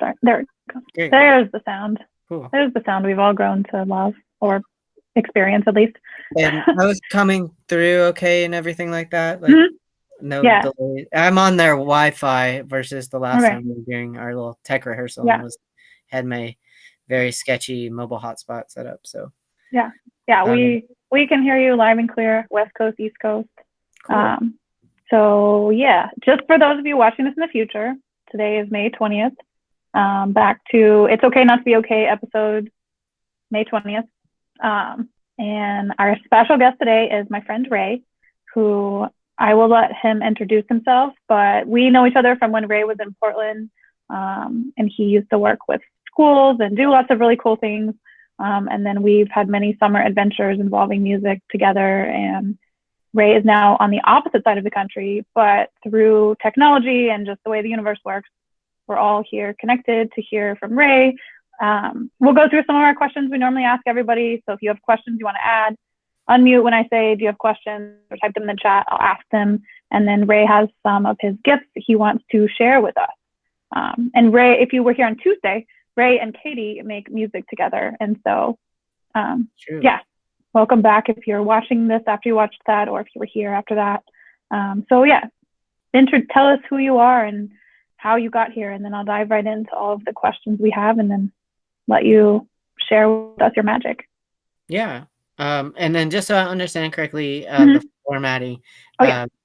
sorry. There it goes. Great. There's the sound. Cool. There's the sound we've all grown to love, or experience at least. And I was coming through okay and everything like that. Like no delay. I'm on their Wi-Fi versus the last time we were doing our little tech rehearsal and had my very sketchy mobile hotspot set up. So we can hear you live and clear, West Coast, East Coast. Cool. So yeah, just for those of you watching this in the future, today is May 20th. Back to It's Okay Not to Be Okay episode, May 20th. And our special guest today is my friend Ray, who I will let him introduce himself, but we know each other from when Ray was in Portland, and he used to work with schools and do lots of really cool things. And then we've had many summer adventures involving music together, and Ray is now on the opposite side of the country, but through technology and just the way the universe works, we're all here connected to hear from Ray. We'll go through some of our questions we normally ask everybody. So if you have questions you want to add, unmute when I say, do you have questions, or type them in the chat, I'll ask them. And then Ray has some of his gifts he wants to share with us. And Ray, if you were here on Tuesday, Ray and Katie make music together. And so, welcome back if you're watching this after you watched that, or if you were here after that. Tell us who you are and how you got here, and then I'll dive right into all of the questions we have and then let you share with us your magic. Yeah. And then just so I understand correctly, the formatting,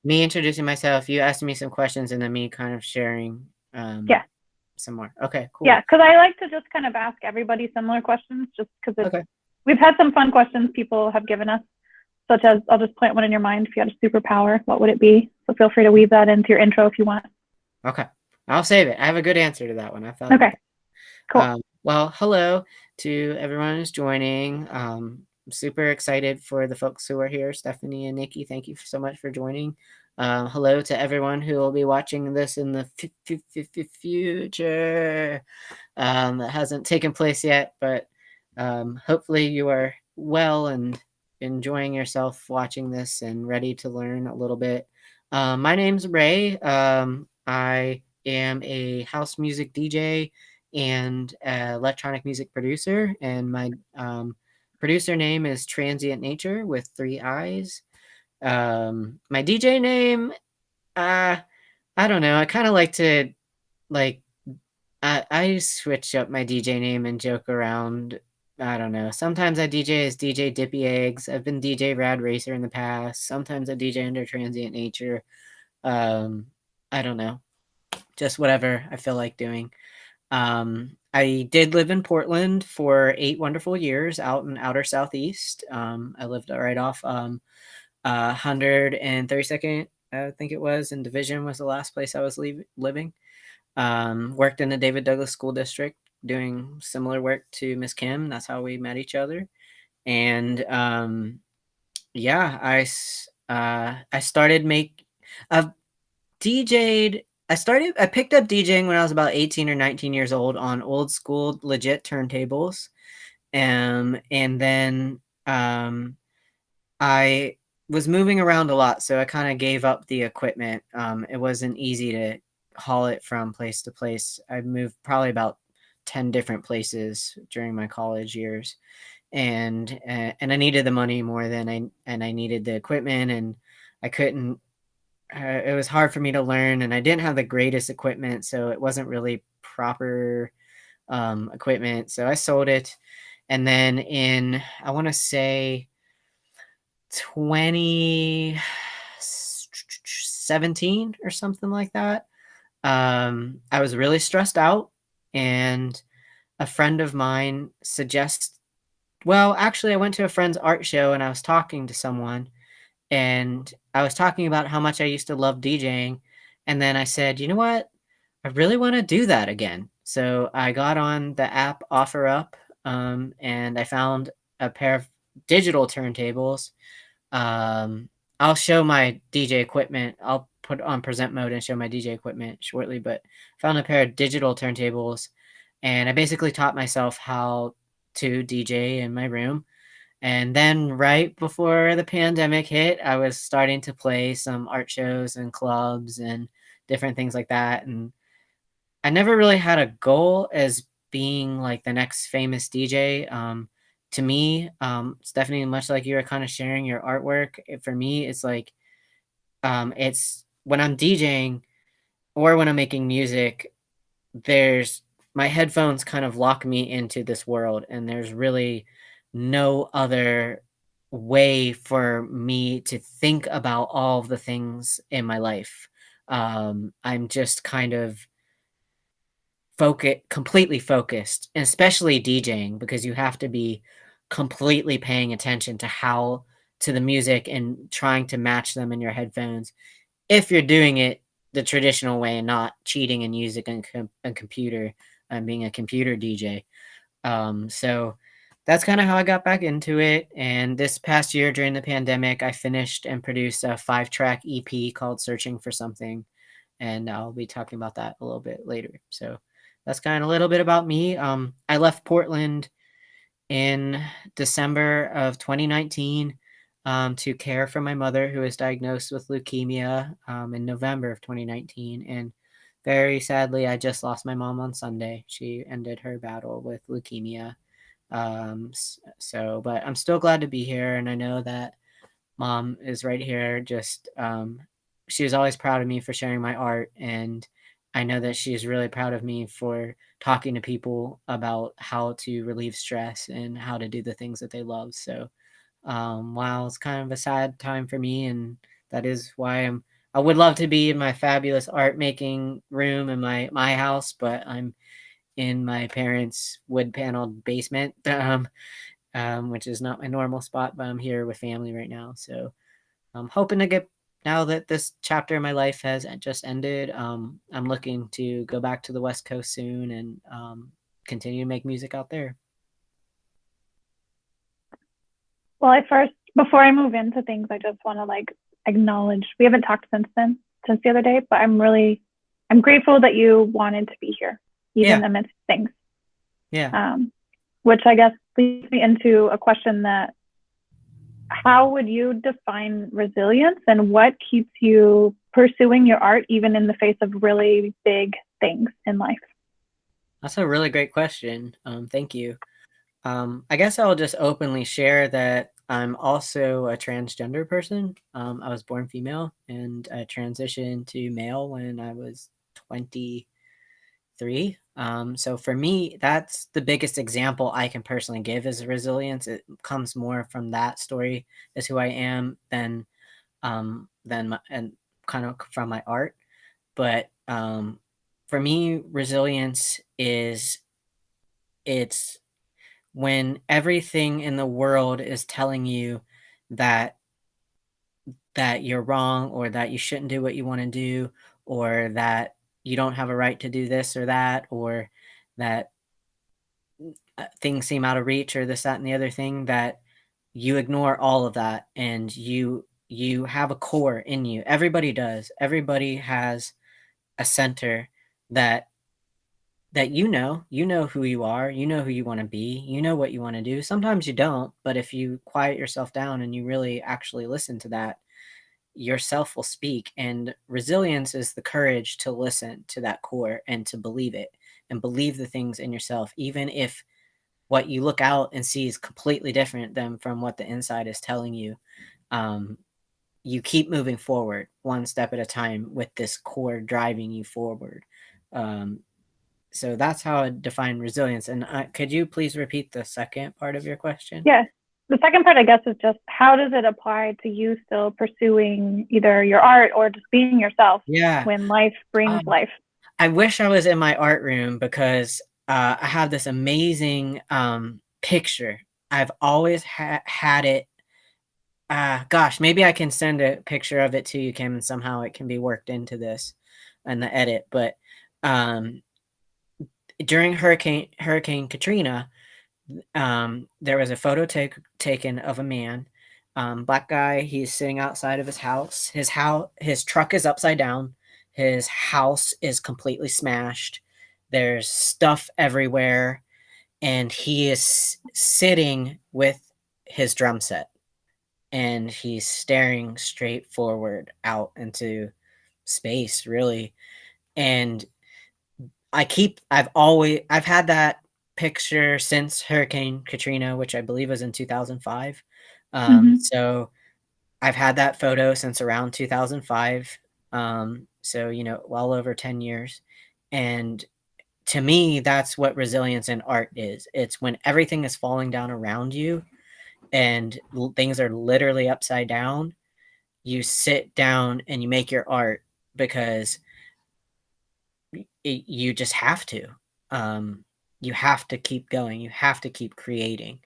me introducing myself, you asking me some questions, and then me kind of sharing some more. Okay, cool. Yeah, because I like to just kind of ask everybody similar questions, just because we've had some fun questions people have given us, such as, I'll just plant one in your mind. If you had a superpower, what would it be? So feel free to weave that into your intro if you want. Okay, I'll save it. I have a good answer to that one. I thought. Okay, cool. Well, hello to everyone who's joining. I'm super excited for the folks who are here. Stephanie and Nikki, thank you so much for joining. Hello to everyone who will be watching this in the future. That hasn't taken place yet, but hopefully you are well and enjoying yourself watching this and ready to learn a little bit. My name's Ray. I am a house music DJ and electronic music producer, and my producer name is Transient Nature with 3 I's. My DJ name, I don't know. I kind of like to I switch up my DJ name and joke around. I don't know. Sometimes I DJ as DJ Dippy Eggs. I've been DJ Rad Racer in the past. Sometimes I DJ under Transient Nature. I don't know. Just whatever I feel like doing. I did live in Portland for 8 wonderful years out in outer Southeast. I lived right off 132nd, I think it was, and Division was the last place I was living. Worked in the David Douglas School District doing similar work to Miss Kim. That's how we met each other. And I started I've DJ'd. I picked up DJing when I was about 18 or 19 years old on old school legit turntables. And then I was moving around a lot, so I kind of gave up the equipment. It wasn't easy to haul it from place to place. I moved probably about 10 different places during my college years. And I needed the money more than I needed the equipment, and I couldn't. It was hard for me to learn, and I didn't have the greatest equipment, so it wasn't really proper equipment. So I sold it, and then in, I want to say, 2017 or something like that, I was really stressed out, and a friend of mine I went to a friend's art show, and I was talking to someone, and I was talking about how much I used to love DJing. And then I said, you know what? I really want to do that again. So I got on the app OfferUp, and I found a pair of digital turntables. I'll show my DJ equipment. I'll put on present mode and show my DJ equipment shortly, but found a pair of digital turntables, and I basically taught myself how to DJ in my room. And then right before the pandemic hit, I was starting to play some art shows and clubs and different things like that. And I never really had a goal as being like the next famous DJ. To me, it's definitely much like you were kind of sharing your artwork. For me, it's like it's when I'm DJing or when I'm making music, there's my headphones kind of lock me into this world, and there's really no other way for me to think about all of the things in my life. I'm just kind of completely focused, and especially DJing, because you have to be completely paying attention to the music and trying to match them in your headphones if you're doing it the traditional way and not cheating and using a computer and being a computer DJ. So that's kind of how I got back into it. And this past year during the pandemic, I finished and produced a 5-track EP called Searching for Something. And I'll be talking about that a little bit later. So that's kind of a little bit about me. I left Portland in December of 2019 to care for my mother, who was diagnosed with leukemia in November of 2019. And very sadly, I just lost my mom on Sunday. She ended her battle with leukemia. But I'm still glad to be here. And I know that mom is right here. She was always proud of me for sharing my art. And I know that she's really proud of me for talking to people about how to relieve stress and how to do the things that they love. So, while it's kind of a sad time for me, and that is why I would love to be in my fabulous art making room in my house, but I'm in my parents' wood paneled basement, which is not my normal spot, but I'm here with family right now. So I'm hoping to get now that this chapter in my life has just ended. I'm looking to go back to the West Coast soon and continue to make music out there. Well, before I move into things, I just want to like acknowledge we haven't talked since the other day, but I'm grateful that you wanted to be here, even amidst things. Yeah. Which I guess leads me into a question that how would you define resilience, and what keeps you pursuing your art even in the face of really big things in life? That's a really great question. Thank you. I guess I'll just openly share that I'm also a transgender person. I was born female and I transitioned to male when I was 23. So for me, that's the biggest example I can personally give is resilience. It comes more from that story as who I am than and kind of from my art. But for me, resilience is it's when everything in the world is telling you that you're wrong, or that you shouldn't do what you want to do, or that you don't have a right to do this or that, or that things seem out of reach, or this, that, and the other thing, that you ignore all of that, and you have a core in you. Everybody does. Everybody has a center that you know who you are, you know who you want to be, you know what you want to do. Sometimes you don't, but if you quiet yourself down and you really actually listen to that, yourself will speak. And resilience is the courage to listen to that core and to believe it, and believe the things in yourself, even if what you look out and see is completely different than from what the inside is telling you. um, you keep moving forward one step at a time with this core driving you forward. um, so that's how I define resilience. And could you please repeat the second part of your question? Yeah. The second part, I guess, is just how does it apply to you still pursuing either your art or just being yourself when life brings life? I wish I was in my art room, because I have this amazing picture. I've always had it. Gosh, maybe I can send a picture of it to you, Kim, and somehow it can be worked into this and the edit. But during Hurricane Katrina, there was a photo taken of a man, black guy. He's sitting outside of his house. His truck is upside down. His house is completely smashed. There's stuff everywhere, and he is sitting with his drum set, and he's staring straight forward out into space, really. And I've had that picture since Hurricane Katrina, which I believe was in 2005. Hmm. So I've had that photo since around 2005. So, well over 10 years. And to me, that's what resilience in art is. It's when everything is falling down around you and things are literally upside down, you sit down and you make your art because you just have to. You have to keep going. You have to keep creating.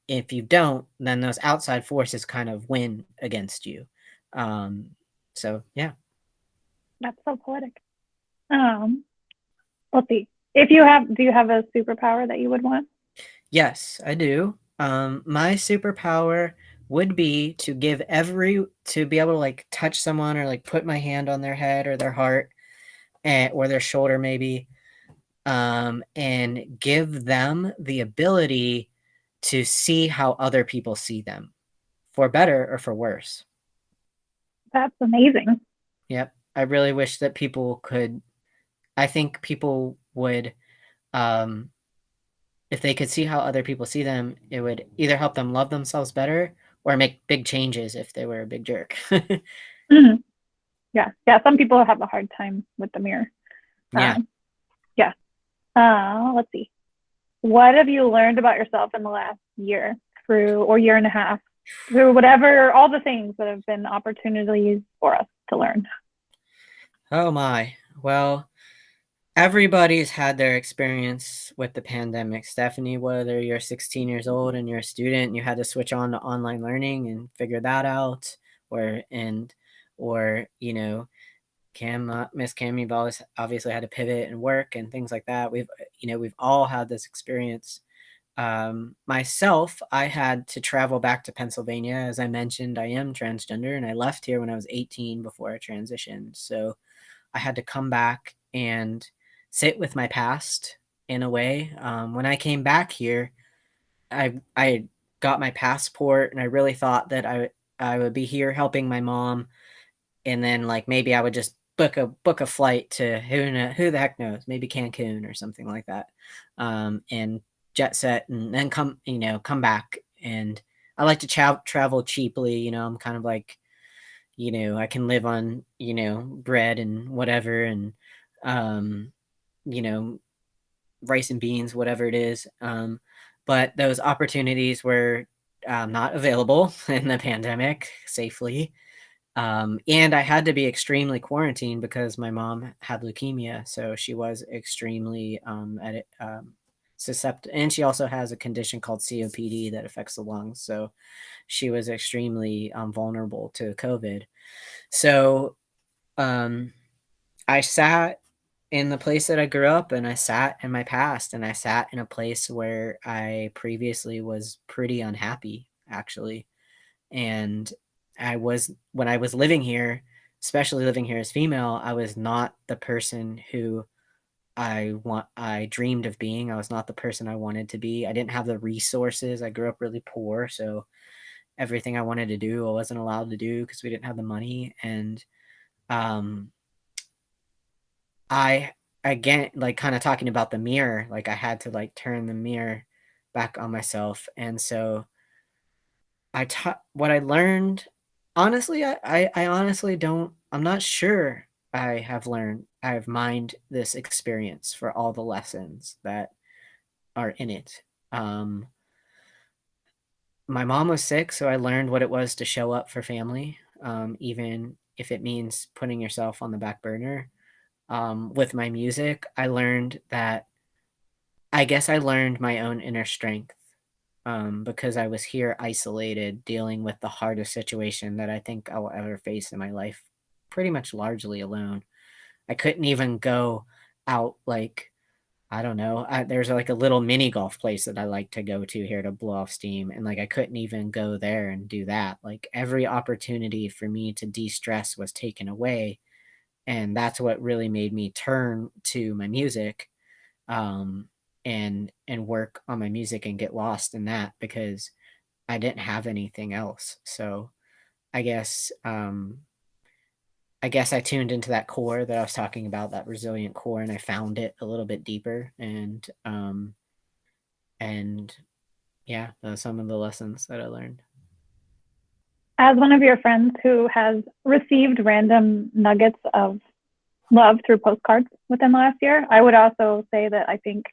If you don't, then those outside forces kind of win against you. Um, so yeah. That's so poetic. Um, let's see. If you have, do you have a superpower that you would want? Yes, I do. My superpower would be to be able to like touch someone or like put my hand on their head or their heart or their shoulder maybe, and give them the ability to see how other people see them, for better or for worse. That's amazing. Yep. I really wish that people could. I think people would, um, if they could see how other people see them, it would either help them love themselves better or make big changes if they were a big jerk. Mhm. Yeah, yeah. Some people have a hard time with the mirror. Yeah. Yeah. Let's see. What have you learned about yourself in the last year through, or year and a half, through whatever, all the things that have been opportunities for us to learn? Oh my. Well, everybody's had their experience with the pandemic. Stephanie, whether you're 16 years old and you're a student, and you had to switch on to online learning and figure that out, or and or Miss Cam, you've always obviously had to pivot and work and things like that. We've all had this experience. Myself, I had to travel back to Pennsylvania. As I mentioned, I am transgender and I left here when I was 18 before I transitioned. So I had to come back and sit with my past in a way. When I came back here, I got my passport and I really thought that I would be here helping my mom, and then like maybe I would just book a flight to who the heck knows, maybe Cancun or something like that, and jet set and then come back. And I like to travel cheaply. I'm kind of like, I can live on bread and whatever, and um, you know rice and beans, whatever it is. But those opportunities were not available in the pandemic safely. And I had to be extremely quarantined because my mom had leukemia, so she was extremely susceptible, and she also has a condition called COPD that affects the lungs. So she was extremely vulnerable to COVID. So um, I sat in the place that I grew up, and I sat in my past, and I sat in a place where I previously was pretty unhappy, actually. And when I was living here, especially living here as female, I was not the person who I dreamed of being. I was not the person I wanted to be. I didn't have the resources. I grew up really poor, so everything I wanted to do, I wasn't allowed to do because we didn't have the money. And um I again, like, kind of talking about the mirror, like I had to like turn the mirror back on myself. And so what I learned, honestly, I honestly don't, I'm not sure I've mined this experience for all the lessons that are in it. Um, my mom was sick, so I learned what it was to show up for family, even if it means putting yourself on the back burner. With my music, I guess I learned my own inner strength, because I was here isolated, dealing with the hardest situation that I think I will ever face in my life, pretty much largely alone. I couldn't even go out, like, I don't know. There's like a little mini golf place that I like to go to here to blow off steam. And like, I couldn't even go there and do that. Like, every opportunity for me to de stress was taken away. And that's what really made me turn to my music, um, and work on my music and get lost in that because I didn't have anything else. So I guess I guess I tuned into that core that I was talking about, that resilient core, and I found it a little bit deeper. And yeah, some of the lessons that I learned. As one of your friends who has received random nuggets of love through postcards within the last year, I would also say that I think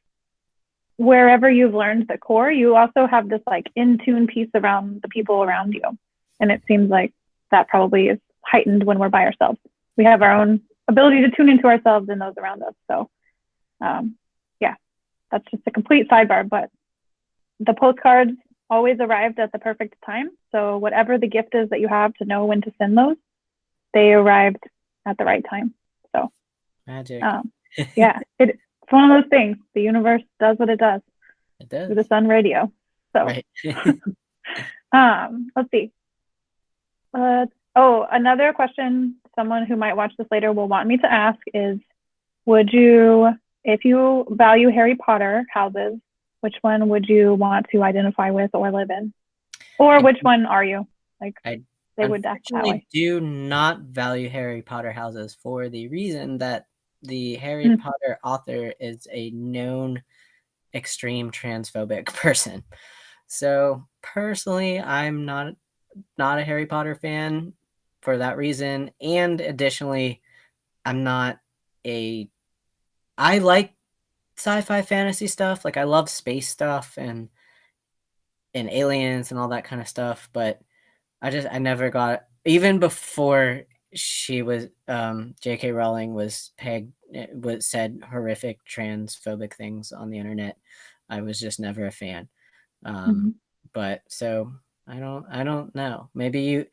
wherever you've learned the core, you also have this like in tune piece around the people around you. And it seems like that probably is heightened when we're by ourselves. We have our own ability to tune into ourselves and those around us. So, yeah, that's just a complete sidebar. But the postcards always arrived at the perfect time. So, whatever the gift is that you have to know when to send those, they arrived at the right time. So, magic. Yeah, it's one of those things. The universe does what it does. It does. Through the Sun Radio. So, right. Let's see. Another question someone who might watch this later will want me to ask is, would you, if you value Harry Potter houses, which one would you want to identify with or live in? Or which one are you? Like, they would ask that way. Do not value Harry Potter houses for the reason that the Harry Potter author is a known extreme transphobic person. So personally, I'm not a Harry Potter fan for that reason. And additionally, I like sci-fi fantasy stuff. Like I love space stuff and aliens and all that kind of stuff. But I never got, even before she was, J.K. Rowling was said horrific transphobic things on the internet. I was just never a fan. But so I don't know. Maybe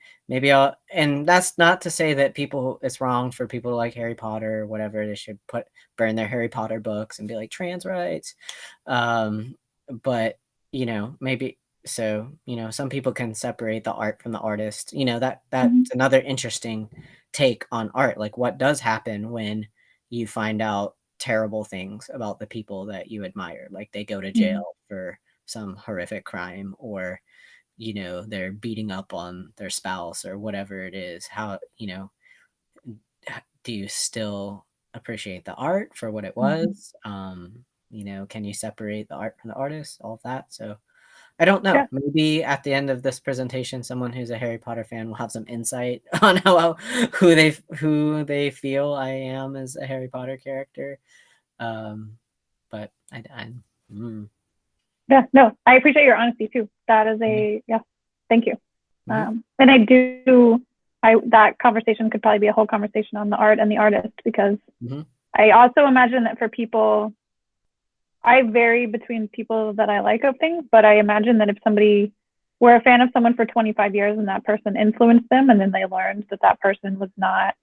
I'll, and that's not to say that it's wrong for people to like Harry Potter or whatever. They should burn their Harry Potter books and be like trans rights. But maybe, so some people can separate the art from the artist. That's another interesting take on art. Like what does happen when you find out terrible things about the people that you admire, like they go to jail for some horrific crime, or they're beating up on their spouse or whatever it is. How do you still appreciate the art for what it was? Can you separate the art from the artist, all of that? So I don't know. Yeah. Maybe at the end of this presentation, someone who's a Harry Potter fan will have some insight on who they feel I am as a Harry Potter character. But Yeah, no, I appreciate your honesty too. That is thank you. And I do, that conversation could probably be a whole conversation on the art and the artist, because I also imagine that for people, I vary between people that I like of things, but I imagine that if somebody were a fan of someone for 25 years and that person influenced them, and then they learned that that person was not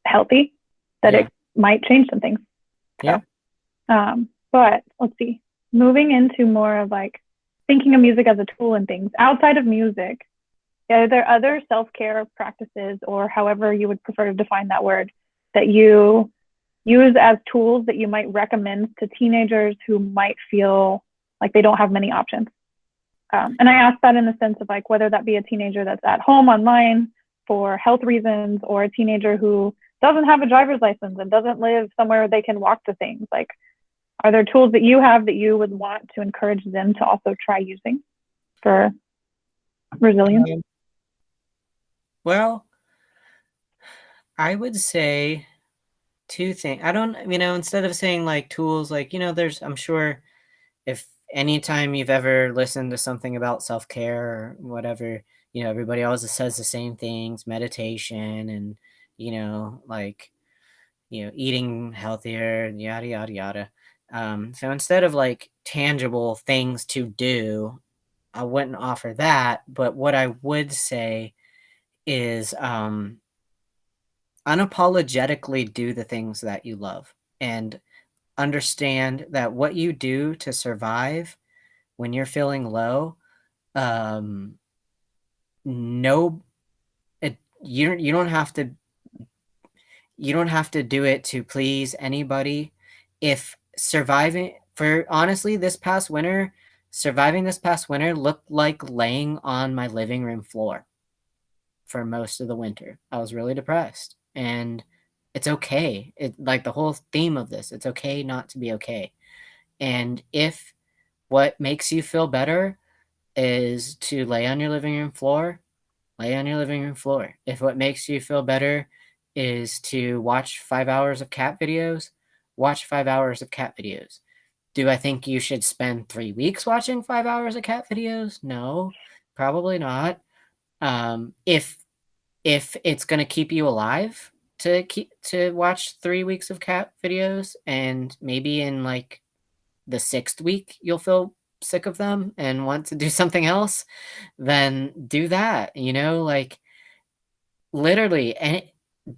healthy, that it might change some things. Yeah. But let's see, moving into more of like thinking of music as a tool and things outside of music, are there other self-care practices, or however you would prefer to define that word, that you use as tools that you might recommend to teenagers who might feel like they don't have many options? And I ask that in the sense of like whether that be a teenager that's at home online for health reasons, or a teenager who doesn't have a driver's license and doesn't live somewhere they can walk to things. Like, are there tools that you have that you would want to encourage them to also try using for resilience? Well, I would say two things. I don't, instead of saying like tools, like, I'm sure if anytime you've ever listened to something about self-care or whatever, everybody always says the same things, meditation and, eating healthier, yada, yada, yada. So instead of like tangible things to do, I wouldn't offer that. But what I would say is unapologetically do the things that you love, and understand that what you do to survive when you're feeling low, you don't have to do it to please anybody. If surviving this past winter looked like laying on my living room floor for most of the winter. I was really depressed. and it's okay. It like the whole theme of this, it's okay not to be okay. And if what makes you feel better is to lay on your living room floor, lay on your living room floor. If what makes you feel better is to watch 5 hours of cat videos, watch 5 hours of cat videos. Do I think you should spend 3 weeks watching 5 hours of cat videos? No, probably not. If it's going to keep you alive to watch 3 weeks of cat videos, and maybe in like the sixth week you'll feel sick of them and want to do something else, then do that. Like literally, and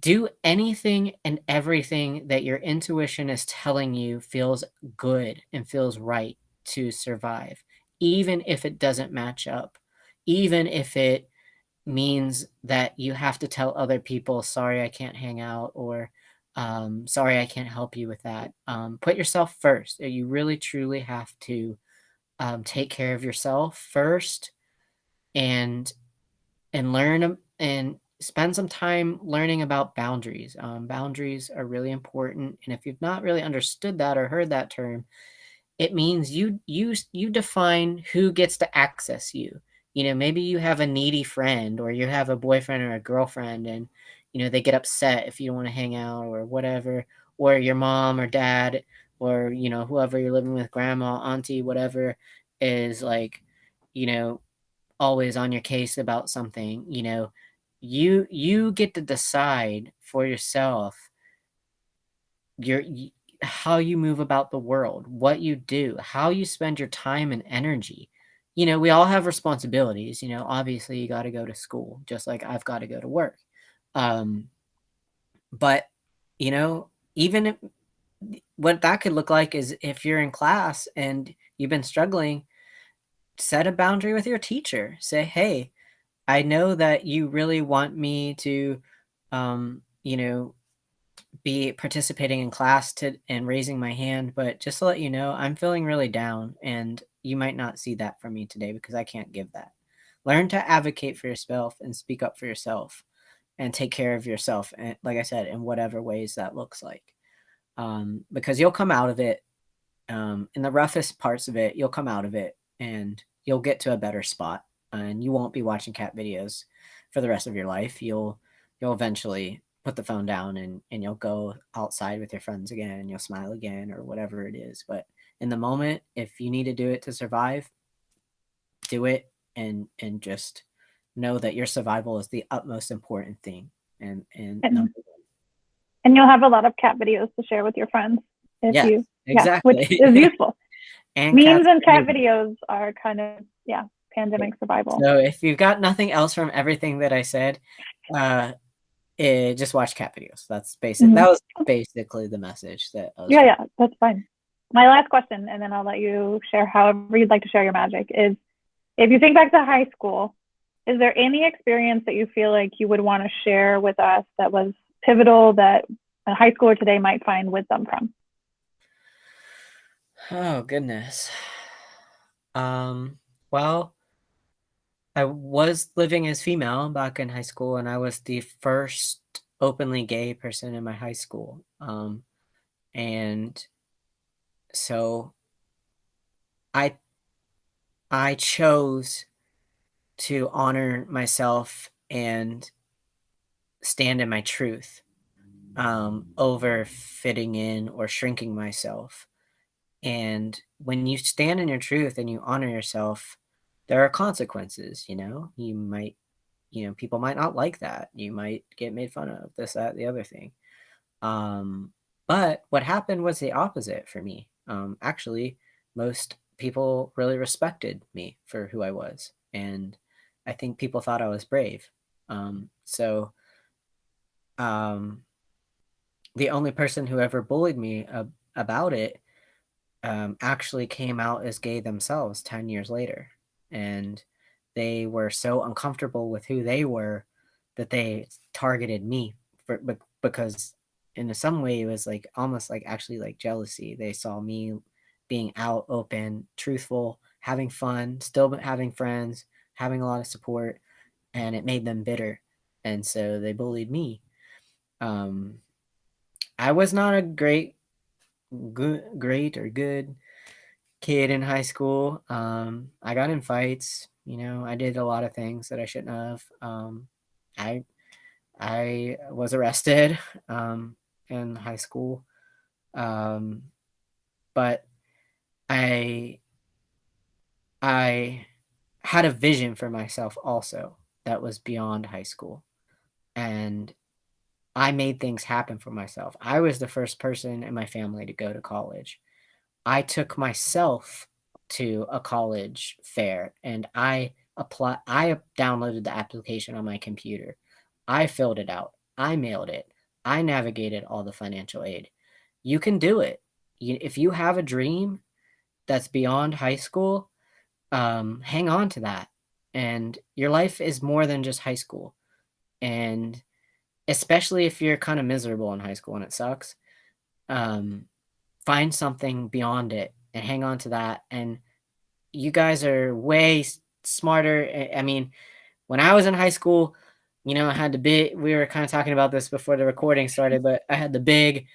do anything and everything that your intuition is telling you feels good and feels right to survive, even if it doesn't match up, even if it means that you have to tell other people, sorry, I can't hang out, or sorry, I can't help you with that. Put yourself first. You really, truly have to take care of yourself first, and learn and spend some time learning about boundaries. Boundaries are really important, and if you've not really understood that or heard that term, it means you define who gets to access you. Maybe you have a needy friend, or you have a boyfriend or a girlfriend, and they get upset if you don't want to hang out or whatever, or your mom or dad, or whoever you're living with, grandma, auntie, whatever, is like, you know, always on your case about something. You get to decide for yourself your how you move about the world, what you do, how you spend your time and energy. We all have responsibilities. Obviously you got to go to school, just like I've got to go to work. Um, but even if, what that could look like is, if you're in class and you've been struggling, set a boundary with your teacher. Say, hey, I know that you really want me to, you know, be participating in class and raising my hand, but just to let you know, I'm feeling really down, and you might not see that from me today because I can't give that. Learn to advocate for yourself and speak up for yourself and take care of yourself. And like I said, in whatever ways that looks like, because you'll come out of it, in the roughest parts of it, you'll come out of it and you'll get to a better spot, and you won't be watching cat videos for the rest of your life. You'll eventually put the phone down, and you'll go outside with your friends again, and you'll smile again, or whatever it is. But in the moment, if you need to do it to survive, do it, and just know that your survival is the utmost important thing. And And, and you'll have a lot of cat videos to share with your friends if yes, you, exactly. which is useful. And Memes and cat amazing. videos are kind of, pandemic survival. So if you've got nothing else from everything that I said, just watch cat videos. That's basic. Mm-hmm. That was basically the message that I was Yeah, that's fine. My last question, and then I'll let you share however you'd like to share your magic, is if you think back to high school, is there any experience that you feel like you would want to share with us that was pivotal that a high schooler today might find wisdom from? Oh, goodness. Well, I was living as female back in high school, and I was the first openly gay person in my high school. And so I I chose to honor myself and stand in my truth, over fitting in or shrinking myself. And when you stand in your truth and you honor yourself, there are consequences. People might not like that. You might get made fun of, this, that, the other thing. But what happened was the opposite for me. Actually, most people really respected me for who I was. And I think people thought I was brave. So the only person who ever bullied me about it, actually came out as gay themselves 10 years later. And they were so uncomfortable with who they were that they targeted me because in some way it was like almost like actually like jealousy. They saw me being out, open, truthful, having fun, still having friends, having a lot of support, and it made them bitter. And so they bullied me. I was not a great or good kid in high school. I got in fights. I did a lot of things that I shouldn't have. I I was arrested in high school, um, but I I had a vision for myself also that was beyond high school, and I made things happen for myself. I was the first person in my family to go to college. I took myself to a college fair and I downloaded the application on my computer. I filled it out. I mailed it. I navigated all the financial aid. You can do it. If you have a dream that's beyond high school, hang on to that. And your life is more than just high school. And especially if you're kind of miserable in high school and it sucks, um, find something beyond it and hang on to that. And you guys are way smarter. I mean, when I was in high school, I had the big, we were kind of talking about this before the recording started, but I had the big,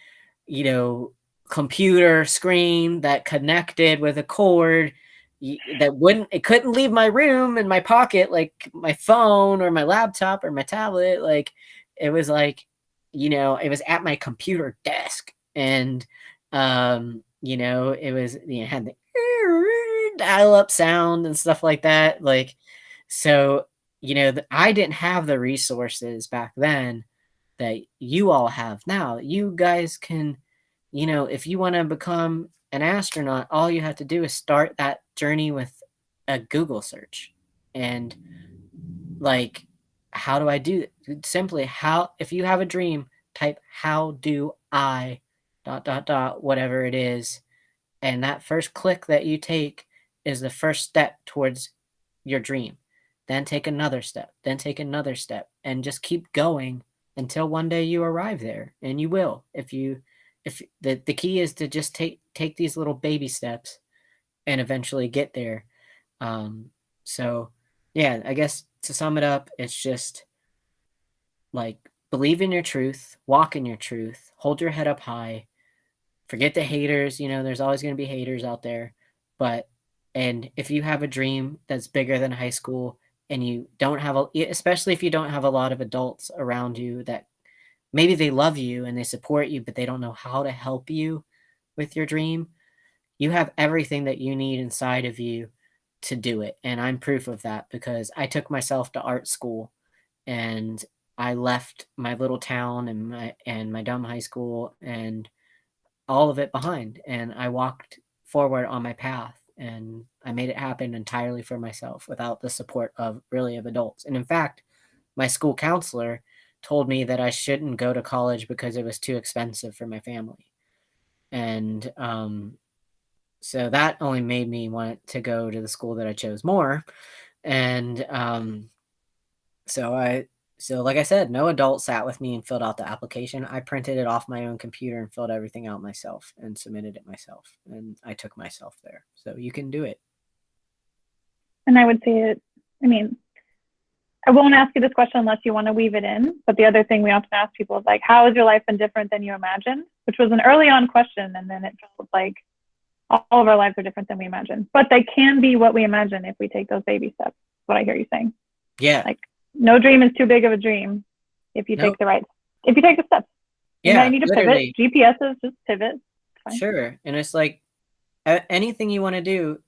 you know, computer screen that connected with a cord it couldn't leave my room in my pocket, like my phone or my laptop or my tablet. Like it was like, it was at my computer desk. And, it was, had the dial up sound and stuff like that. Like, so, I didn't have the resources back then that you all have now. You guys can, if you want to become an astronaut, all you have to do is start that journey with a Google search. And like, how do I do it? Simply, if you have a dream, type how do I dot dot dot whatever it is, and that first click that you take is the first step towards your dream. Then take another step, then take another step, and just keep going until one day you arrive there. And you will. If the key is to just take these little baby steps and eventually get there. So yeah, I guess to sum it up, it's just like believe in your truth, walk in your truth, hold your head up high, forget the haters. There's always going to be haters out there. And if you have a dream that's bigger than high school and you don't have especially if you don't have a lot of adults around you that maybe they love you and they support you, but they don't know how to help you with your dream, you have everything that you need inside of you to do it. And I'm proof of that because I took myself to art school and I left my little town and my dumb high school and all of it behind, and I walked forward on my path, and I made it happen entirely for myself without the support of adults. And in fact, my school counselor told me that I shouldn't go to college because it was too expensive for my family. And so that only made me want to go to the school that I chose more. And so like I said, no adult sat with me and filled out the application. I printed it off my own computer and filled everything out myself and submitted it myself. And I took myself there. So you can do it. And I would say I won't ask you this question unless you want to weave it in. But the other thing we often ask people is like, how has your life been different than you imagined? Which was an early on question. And then it felt like all of our lives are different than we imagined. But they can be what we imagine if we take those baby steps. That's what I hear you saying. Yeah. Like, no dream is too big of a dream if you take the steps. You might need to pivot. GPSs just pivot. Sure. And it's like anything you want to do,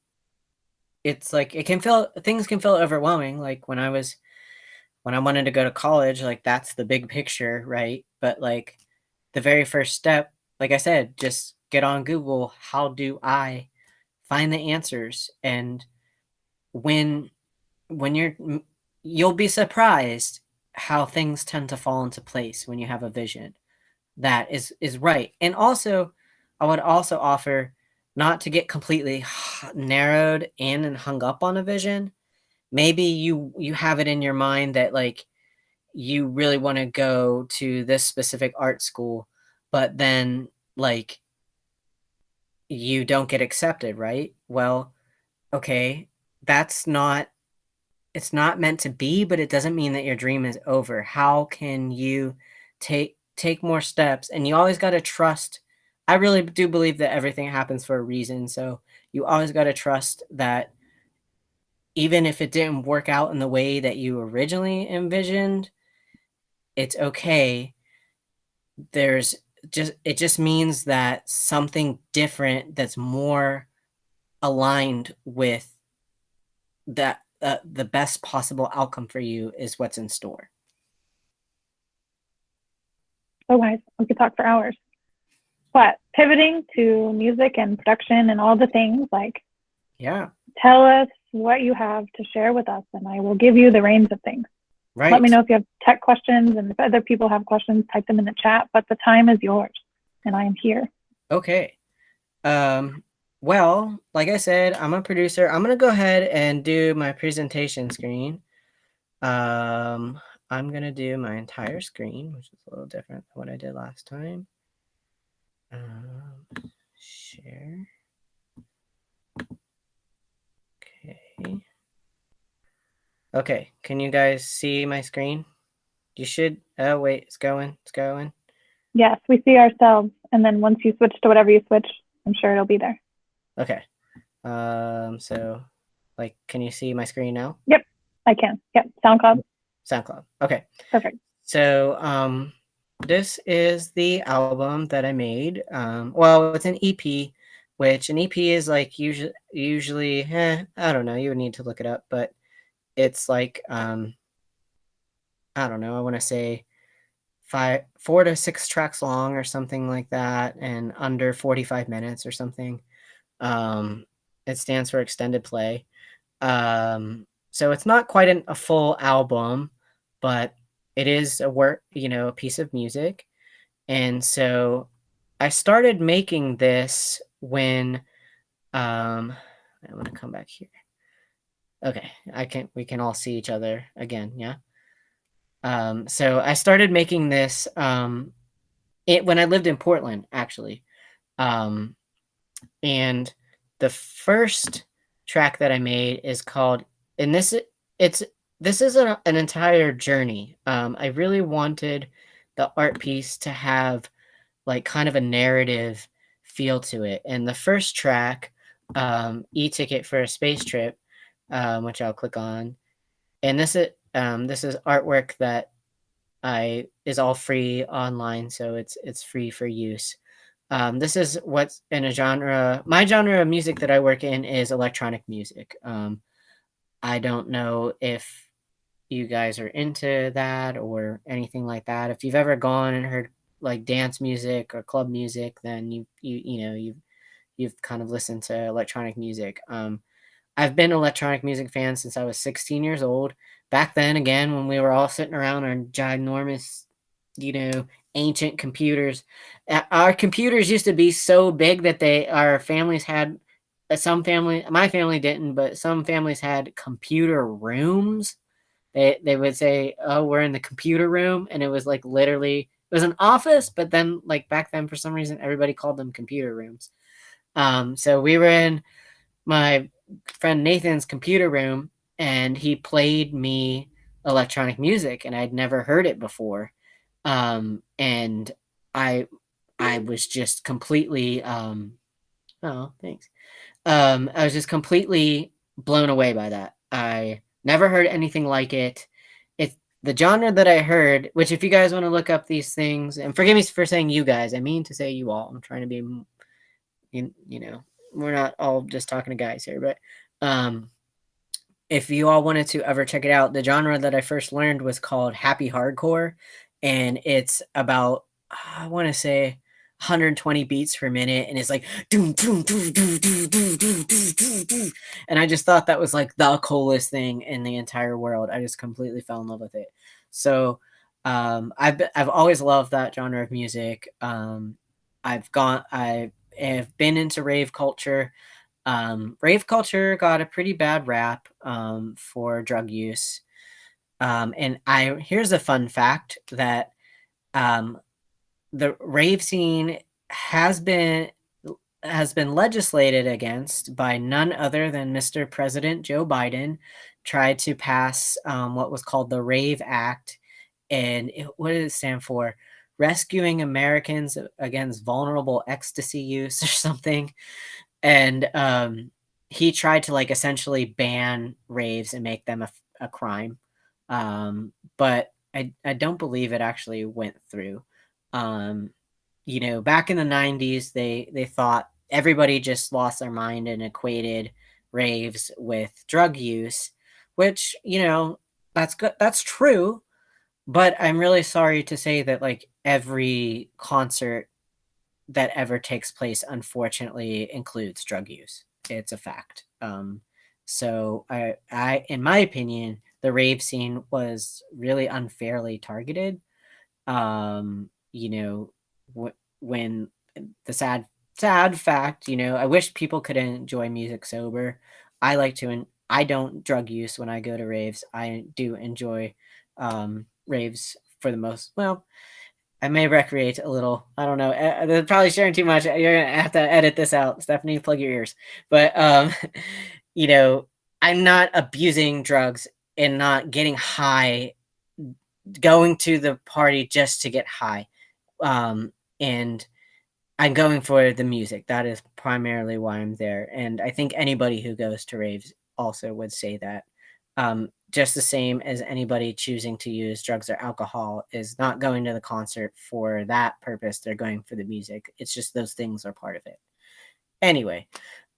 it's like things can feel overwhelming. Like when I wanted to go to college, like that's the big picture, right? But like the very first step, like I said, just get on Google. How do I find the answers? And when you'll be surprised how things tend to fall into place when you have a vision that is right. And also, I would also offer not to get completely narrowed in and hung up on a vision. Maybe you have it in your mind that like you really want to go to this specific art school, but then like you don't get accepted, right? Well, okay, it's not meant to be, but it doesn't mean that your dream is over. How can you take take more steps, and you always got to trust. I really do believe that everything happens for a reason. So you always got to trust that even if it didn't work out in the way that you originally envisioned, it's okay. It just means that something different that's more aligned with that the best possible outcome for you is what's in store. So wise. We could talk for hours. But pivoting to music and production and all the things, like, yeah, tell us what you have to share with us, and I will give you the reins of things. Right. Let me know if you have tech questions, and if other people have questions, type them in the chat. But the time is yours, and I am here. Okay. Well, like I said, I'm a producer. I'm going to go ahead and do my presentation screen. I'm going to do my entire screen, which is a little different than what I did last time. Share. Okay. Okay. Can you guys see my screen? You should. Oh, wait. It's going. It's going. Yes, we see ourselves. And then once you switch to whatever you switch, I'm sure it'll be there. Okay. So, like, can you see my screen now? Yep, I can. Yep. SoundCloud. Okay. Perfect. So, this is the album that I made. Well, it's an EP, which an EP is like usually, I don't know. You would need to look it up, but it's like, I don't know. I want to say 4 to 6 tracks long or something like that, and under 45 minutes or something. It stands for extended play. So it's not quite a full album, but it is a piece of music. And so I started making this when, I'm going to come back here. Okay. We can all see each other again. Yeah. So I started making this, when I lived in Portland, actually. And the first track that I made is called, and this is an entire journey. I really wanted the art piece to have like kind of a narrative feel to it. And the first track, E-Ticket for a Space Trip, which I'll click on, and this is artwork that is all free online, so it's free for use. This is what's in a genre. My genre of music that I work in is electronic music. I don't know if you guys are into that or anything like that. If you've ever gone and heard like dance music or club music, then you've kind of listened to electronic music. I've been an electronic music fan since I was 16 years old. Back then, again, when we were all sitting around our ginormous, ancient computers. Our computers used to be so big that our families had, my family didn't, but some families had computer rooms. They would say, "Oh, we're in the computer room," and it was like literally, it was an office, but then like back then for some reason everybody called them computer rooms. So we were in my friend Nathan's computer room, and he played me electronic music, and I'd never heard it before. And I was just completely oh, thanks. I was just completely blown away by that. I never heard anything like it. It's the genre that I heard, which if you guys want to look up these things, and forgive me for saying you guys, I mean to say you all. I'm trying to be, we're not all just talking to guys here, but if you all wanted to ever check it out, the genre that I first learned was called happy hardcore, and it's about, I want to say 120 beats per minute, and it's like doom, doom, doom, doom, doom, doom, doom, doom, doom, doom. And I just thought that was like the coolest thing in the entire world. I just completely fell in love with it. So I've always loved that genre of music. I have been into rave culture. Rave culture got a pretty bad rap for drug use. And here's a fun fact that the rave scene has been legislated against by none other than Mr. President Joe Biden. Tried to pass what was called the Rave Act, and what did it stand for? rescuing Americans against vulnerable ecstasy use or something. And he tried to like essentially ban raves and make them a crime. But I don't believe it actually went through. Back in the 90s, they thought everybody just lost their mind and equated raves with drug use, which, that's good. That's true. But I'm really sorry to say that like every concert that ever takes place, unfortunately, includes drug use. It's a fact. So in my opinion, the rave scene was really unfairly targeted. Um, you know, when the sad fact, I wish people could enjoy music sober. I like to, and I don't drug use when I go to raves. I do enjoy raves for the most. Well, I may recreate a little. I don't know. They're probably sharing too much. You're gonna have to edit this out, Stephanie. Plug your ears. But you know, I'm not abusing drugs and not getting high, going to the party just to get high. And I'm going for the music. That is primarily why I'm there. And I think anybody who goes to raves also would say that. Just the same as anybody choosing to use drugs or alcohol is not going to the concert for that purpose. They're going for the music. It's just those things are part of it. Anyway,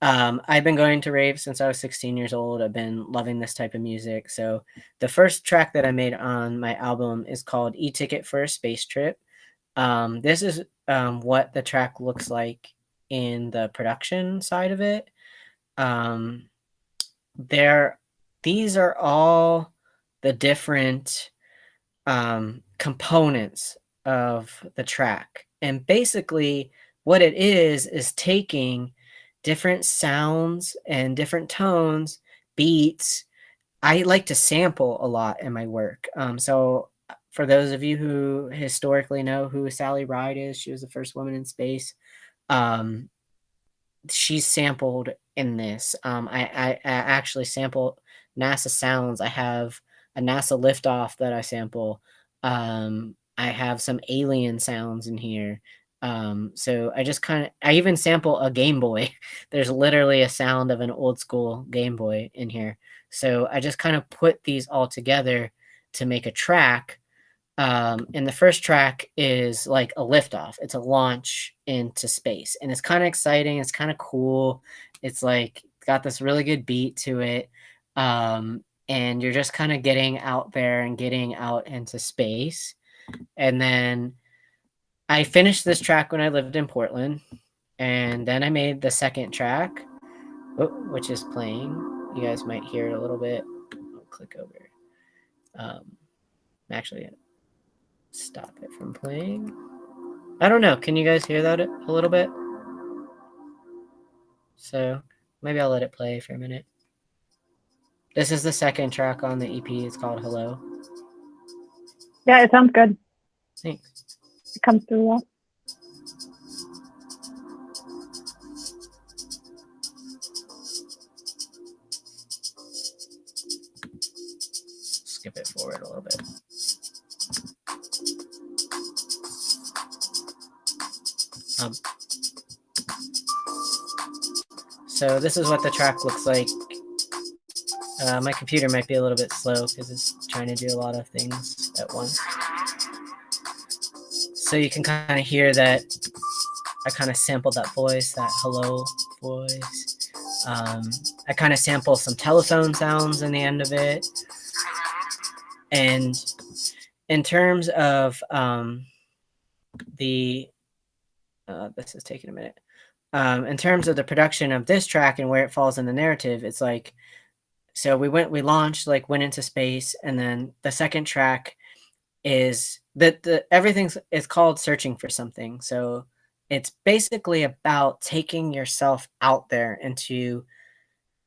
I've been going to raves since I was 16 years old. I've been loving this type of music. So the first track that I made on my album is called E-Ticket for a Space Trip. This is what the track looks like in the production side of it. These are all the different components of the track. And basically what it is taking different sounds and different tones, beats. I like to sample a lot in my work. So for those of you who historically know who Sally Ride is, she was the first woman in space. She's sampled in this. I actually sample NASA sounds. I have a NASA liftoff that I sample. I have some alien sounds in here. So I even sample a Game Boy. There's literally a sound of an old school Game Boy in here. So I just kind of put these all together to make a track. And the first track is like a liftoff. It's a launch into space, and it's kind of exciting. It's kind of cool. It's like got this really good beat to it. And you're just kind of getting out there and getting out into space. And then I finished this track when I lived in Portland, and then I made the second track, which is playing. You guys might hear it a little bit. I'll click over. Actually, stop it from playing. I don't know. Can you guys hear that a little bit? So maybe I'll let it play for a minute. This is the second track on the EP. It's called Hello. Yeah, it sounds good. Thanks. It comes through well. Skip it forward a little bit. So this is what the track looks like. My computer might be a little bit slow because it's trying to do a lot of things at once. So you can kind of hear that I kind of sampled that voice, that hello voice. I kind of sample some telephone sounds in the end of it. And in terms of this is taking a minute. In terms of the production of this track and where it falls in the narrative, it's like, so we launched, like went into space, and then the second track is everything's is called Searching for Something. So it's basically about taking yourself out there into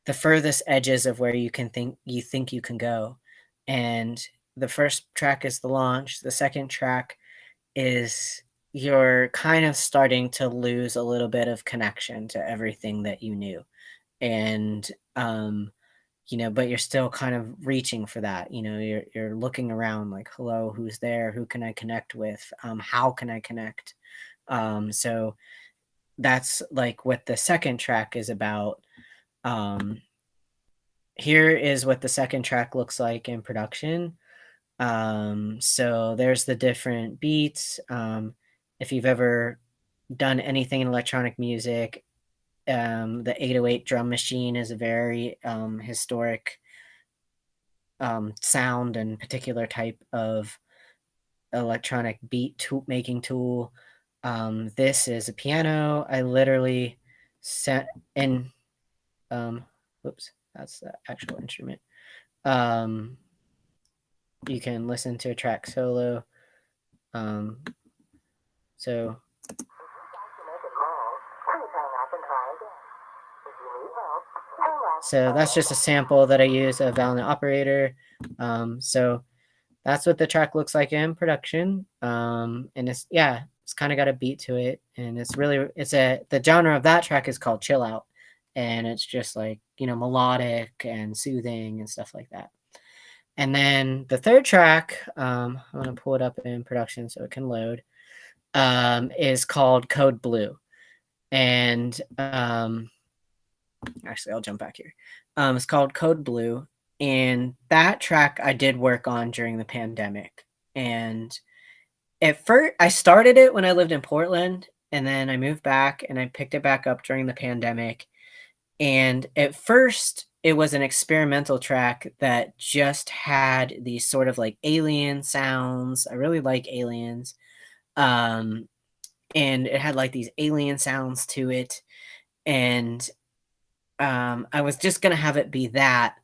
the furthest edges of where you think you can go. And the first track is the launch. The second track is you're kind of starting to lose a little bit of connection to everything that you knew. And but you're still kind of reaching for that. You're looking around like, hello, who's there? Who can I connect with? How can I connect? So that's like what the second track is about. Here is what the second track looks like in production. So there's the different beats. If you've ever done anything in electronic music, the 808 drum machine is a very historic sound and particular type of electronic beat making tool. This is a piano. I literally set in, whoops, that's the actual instrument. You can listen to a track solo. So that's just a sample that I use of Valent Operator. So that's what the track looks like in production. And it's kind of got a beat to it, and the genre of that track is called chill out, and it's just like, melodic and soothing and stuff like that. And then the third track, I'm gonna pull it up in production so it can load, is called Code Blue. And actually I'll jump back here. It's called Code Blue, and that track I did work on during the pandemic. And at first I started it when I lived in Portland, and then I moved back and I picked it back up during the pandemic. And at first it was an experimental track that just had these sort of like alien sounds. I really like aliens. And it had like these alien sounds to it. And I was just going to have it be that,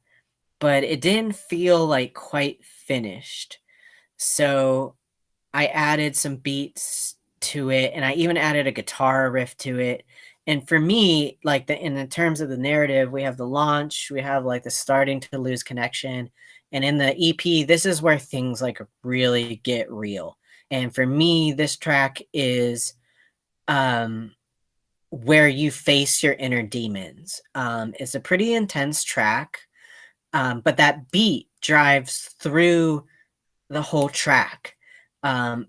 but it didn't feel like quite finished. So I added some beats to it, and I even added a guitar riff to it. And for me, like in the terms of the narrative, we have the launch, we have like the starting to lose connection. And in the EP, this is where things like really get real. And for me, this track is where you face your inner demons. It's a pretty intense track, but that beat drives through the whole track. And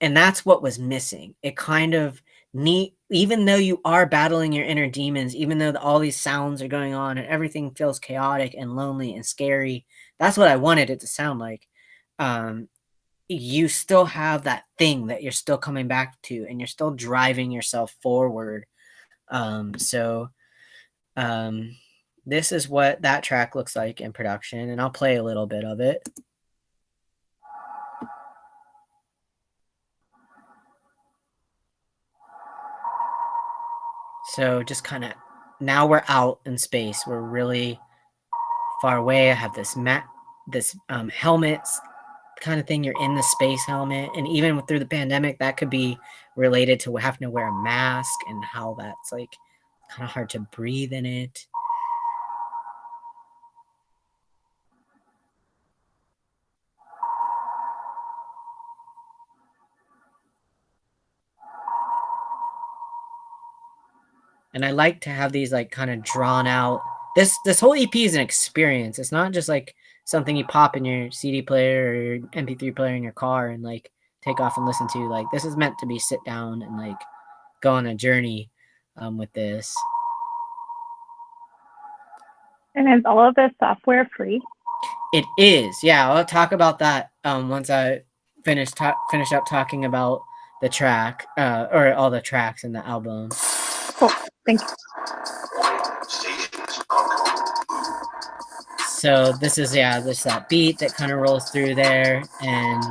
that's what was missing. It kind of even though you are battling your inner demons, even though all these sounds are going on and everything feels chaotic and lonely and scary, that's what I wanted it to sound like. You still have that thing that you're still coming back to, and you're still driving yourself forward. So this is what that track looks like in production, and I'll play a little bit of it. So just kind of, now we're out in space. We're really far away. I have this helmet kind of thing. You're in the space helmet. And even through the pandemic, that could be related to having to wear a mask and how that's like kind of hard to breathe in it. And I like to have these like kind of drawn out. This whole EP is an experience. It's not just like something you pop in your CD player or your MP3 player in your car and like take off and listen to. Like, this is meant to be sit down and like go on a journey with this. And is all of this software free? It is. Yeah, I'll talk about that once I finish up talking about the track or all the tracks in the album. Cool. Thank you. So this is there's that beat that kind of rolls through there, and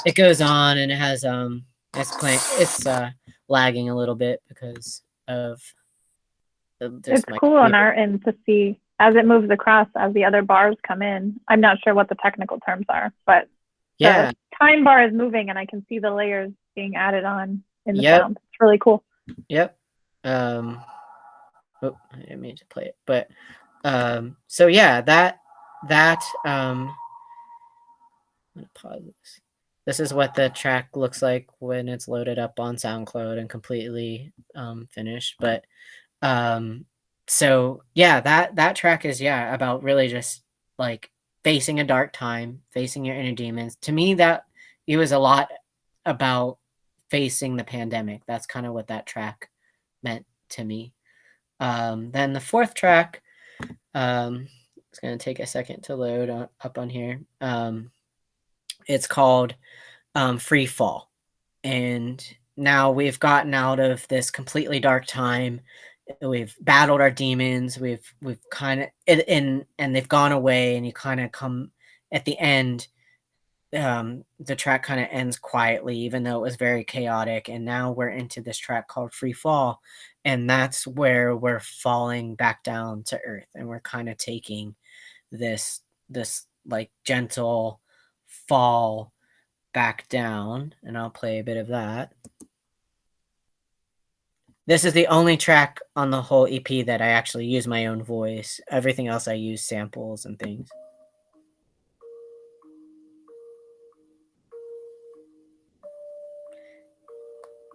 it goes on, and it has it's lagging a little bit because of it's cool on our end to see as it moves across, as the other bars come in. I'm not sure what the technical terms are, but the time bar is moving, and I can see the layers being added on in the sound. It's really cool. Yep. Oh, I didn't mean to play it, but so yeah, that I'm gonna pause this. This is what the track looks like when it's loaded up on SoundCloud and completely finished. But So yeah, that track is about really just like facing a dark time, facing your inner demons. To me, that it was a lot about facing the pandemic. That's kind of what that track meant to me. Then the fourth track, it's gonna take a second to load up on here. It's called Free Fall, and now we've gotten out of this completely dark time. We've battled our demons. We've kind of and they've gone away, and you kind of come at the end. The track kind of ends quietly, even though it was very chaotic. And now we're into this track called Free Fall, and that's where we're falling back down to earth, and we're kind of taking this like gentle fall back down. And I'll play a bit of that. This is the only track on the whole EP that I actually use my own voice. Everything else I use samples and things.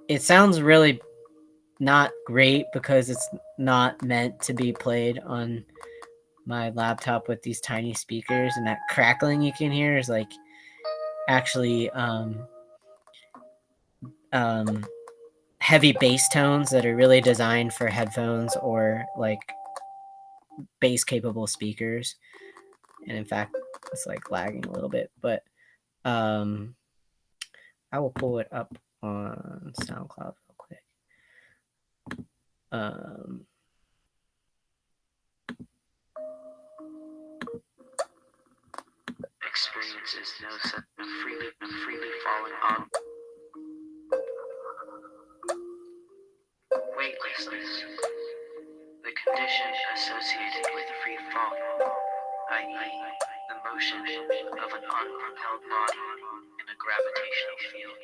It sounds really not great because it's not meant to be played on my laptop with these tiny speakers, and that crackling you can hear is like actually heavy bass tones that are really designed for headphones or like bass capable speakers. And in fact, it's like lagging a little bit, but I will pull it up on SoundCloud real quick. Experiences no sense of freely falling on weightlessness, the condition associated with free fall, i.e., the motion of an unpropelled body in a gravitational field.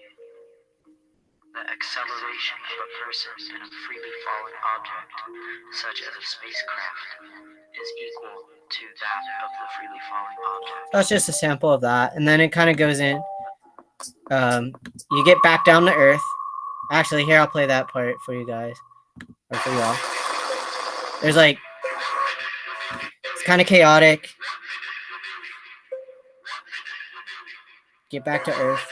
The acceleration of a person in a freely falling object, such as a spacecraft, is equal to that of the freely falling object. That's just a sample of that, and then it kind of goes in. You get back down to Earth. Actually, here, I'll play that part for you guys, or for y'all. There's like, it's kind of chaotic. Get back to Earth.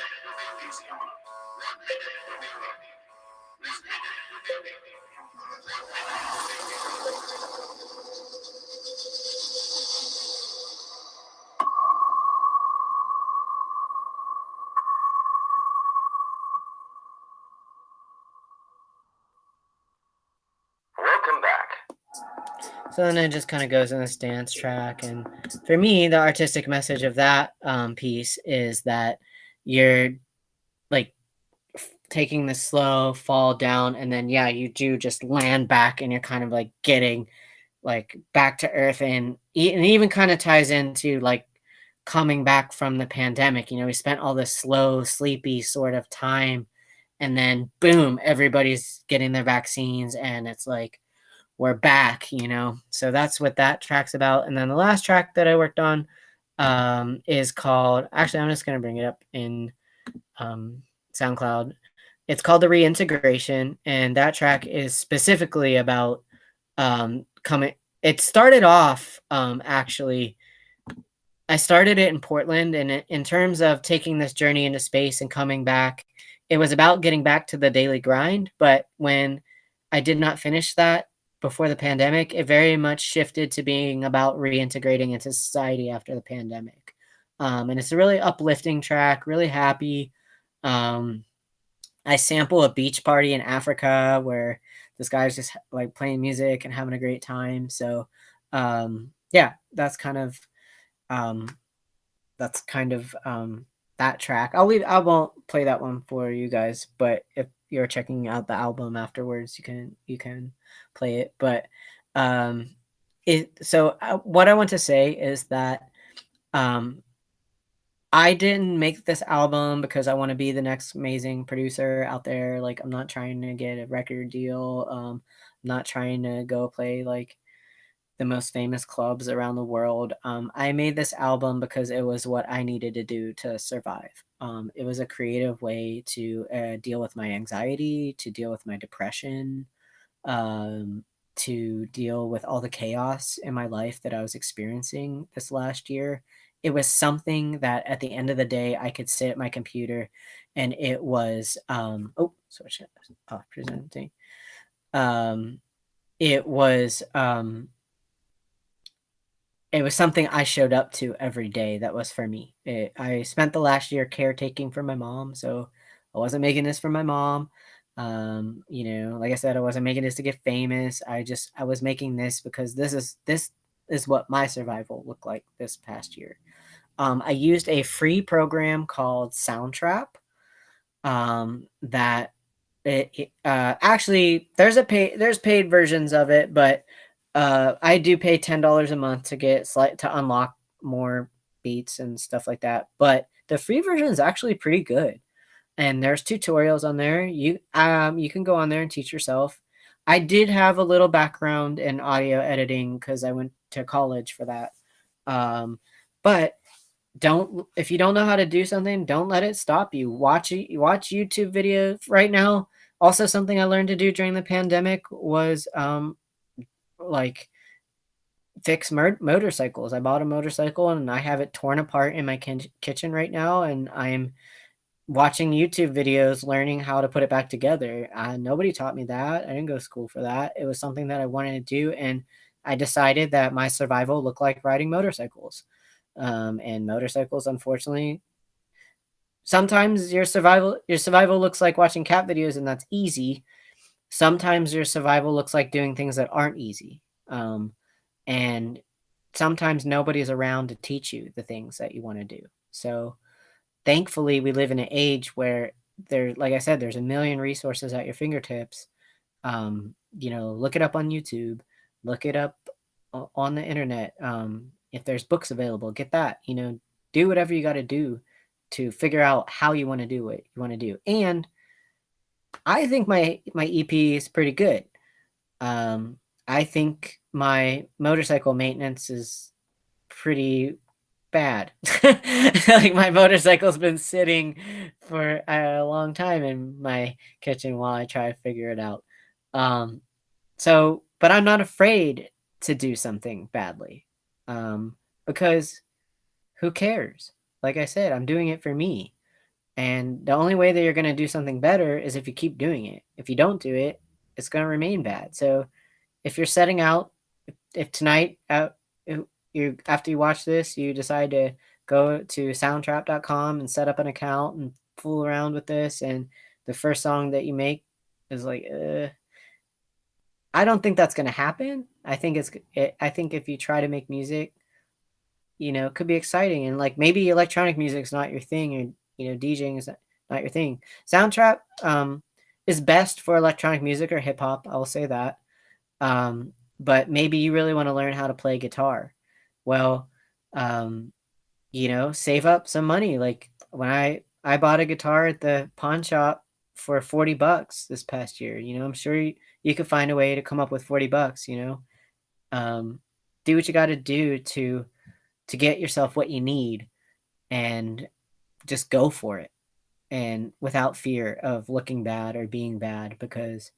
So then it just kind of goes in this dance track. And for me, the artistic message of that piece is that you're like taking the slow fall down, and then you do just land back, and you're kind of like getting like back to earth, and it even kind of ties into like coming back from the pandemic. We spent all this slow, sleepy sort of time, and then boom, everybody's getting their vaccines, and it's like we're back. So that's what that track's about. And then the last track that I worked on is called, actually, I'm just going to bring it up in SoundCloud. It's called The Reintegration, and that track is specifically about coming. It started off, actually, I started it in Portland, and in terms of taking this journey into space and coming back, it was about getting back to the daily grind. But when I did not finish that before the pandemic, it very much shifted to being about reintegrating into society after the pandemic. And it's a really uplifting track, really happy. I sample a beach party in Africa where this guy's just like playing music and having a great time. So that's kind of that track. I won't play that one for you guys, but if you're checking out the album afterwards, you can play it. But what I want to say is that I didn't make this album because I want to be the next amazing producer out there. Like, I'm not trying to get a record deal. I'm not trying to go play like the most famous clubs around the world. I made this album because it was what I needed to do to survive. It was a creative way to deal with my anxiety, to deal with my depression. to deal with all the chaos in my life that I was experiencing this last year. It was something that at the end of the day, I could sit at my computer and it was, switch off presenting. It was, it was something I showed up to every day that was for me. I spent the last year caretaking for my mom, so I wasn't making this for my mom. Like I said, I wasn't making this to get famous. I was making this because this is what my survival looked like this past year. I used a free program called Soundtrap. That actually there's paid versions of it, but I do pay $10 a month to unlock more beats and stuff like that. But the free version is actually pretty good, and there's tutorials on there. You can go on there and teach yourself. I did have a little background in audio editing because I went to college for that. But if you don't know how to do something, don't let it stop you. Watch YouTube videos right now. Also, something I learned to do during the pandemic was like fix motorcycles. I bought a motorcycle and I have it torn apart in my kitchen right now, and I'm watching YouTube videos learning how to put it back together. Nobody taught me that. I didn't go to school for that. It was something that I wanted to do, and I decided that my survival looked like riding motorcycles. And motorcycles, unfortunately, sometimes your survival looks like watching cat videos, and that's easy. Sometimes your survival looks like doing things that aren't easy. And sometimes nobody's around to teach you the things that you want to do. So thankfully, we live in an age where like I said, there's a million resources at your fingertips. Look it up on YouTube, look it up on the internet. If there's books available, get that. Do whatever you got to do to figure out how you want to do what you want to do. And I think my EP is pretty good. I think my motorcycle maintenance is pretty bad. Like my motorcycle's been sitting for a long time in my kitchen while I try to figure it out. But I'm not afraid to do something badly, because who cares? Like I said, I'm doing it for me. And the only way that you're going to do something better is if you keep doing it. If you don't do it, it's going to remain bad. So if you're setting out, if tonight, after you watch this, you decide to go to soundtrap.com and set up an account and fool around with this, and the first song that you make is like, I don't think that's going to happen. I think if you try to make music, it could be exciting, and like maybe electronic music is not your thing, or DJing is not your thing. Soundtrap is best for electronic music or hip hop. I will say that. But maybe you really want to learn how to play guitar. Well, save up some money. Like when I bought a guitar at the pawn shop for $40 this past year. I'm sure you could find a way to come up with $40. Do what you got to do to get yourself what you need, and just go for it, and without fear of looking bad or being bad. Because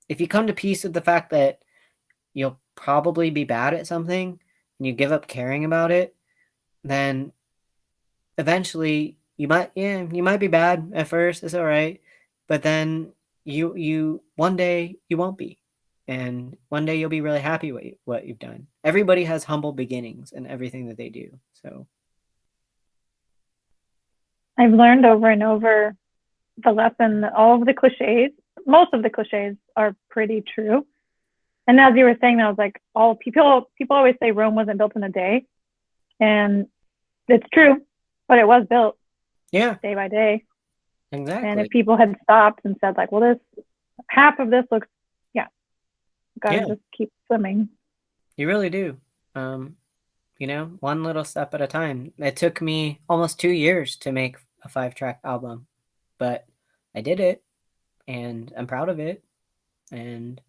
if you come to peace with the fact that you'll probably be bad at something and you give up caring about it, then eventually you might be bad at first. It's all right. But then you one day you won't be. And one day you'll be really happy with what you've done. Everybody has humble beginnings in everything that they do. So I've learned over and over the lesson that most of the cliches are pretty true. And as you were saying, I was like, all people always say Rome wasn't built in a day. And it's true, but it was built day by day. Exactly. And if people had stopped and said like, well, half of this looks, gotta just keep swimming. You really do. One little step at a time. It took me almost 2 years to make a 5-track album, but I did it, and I'm proud of it. And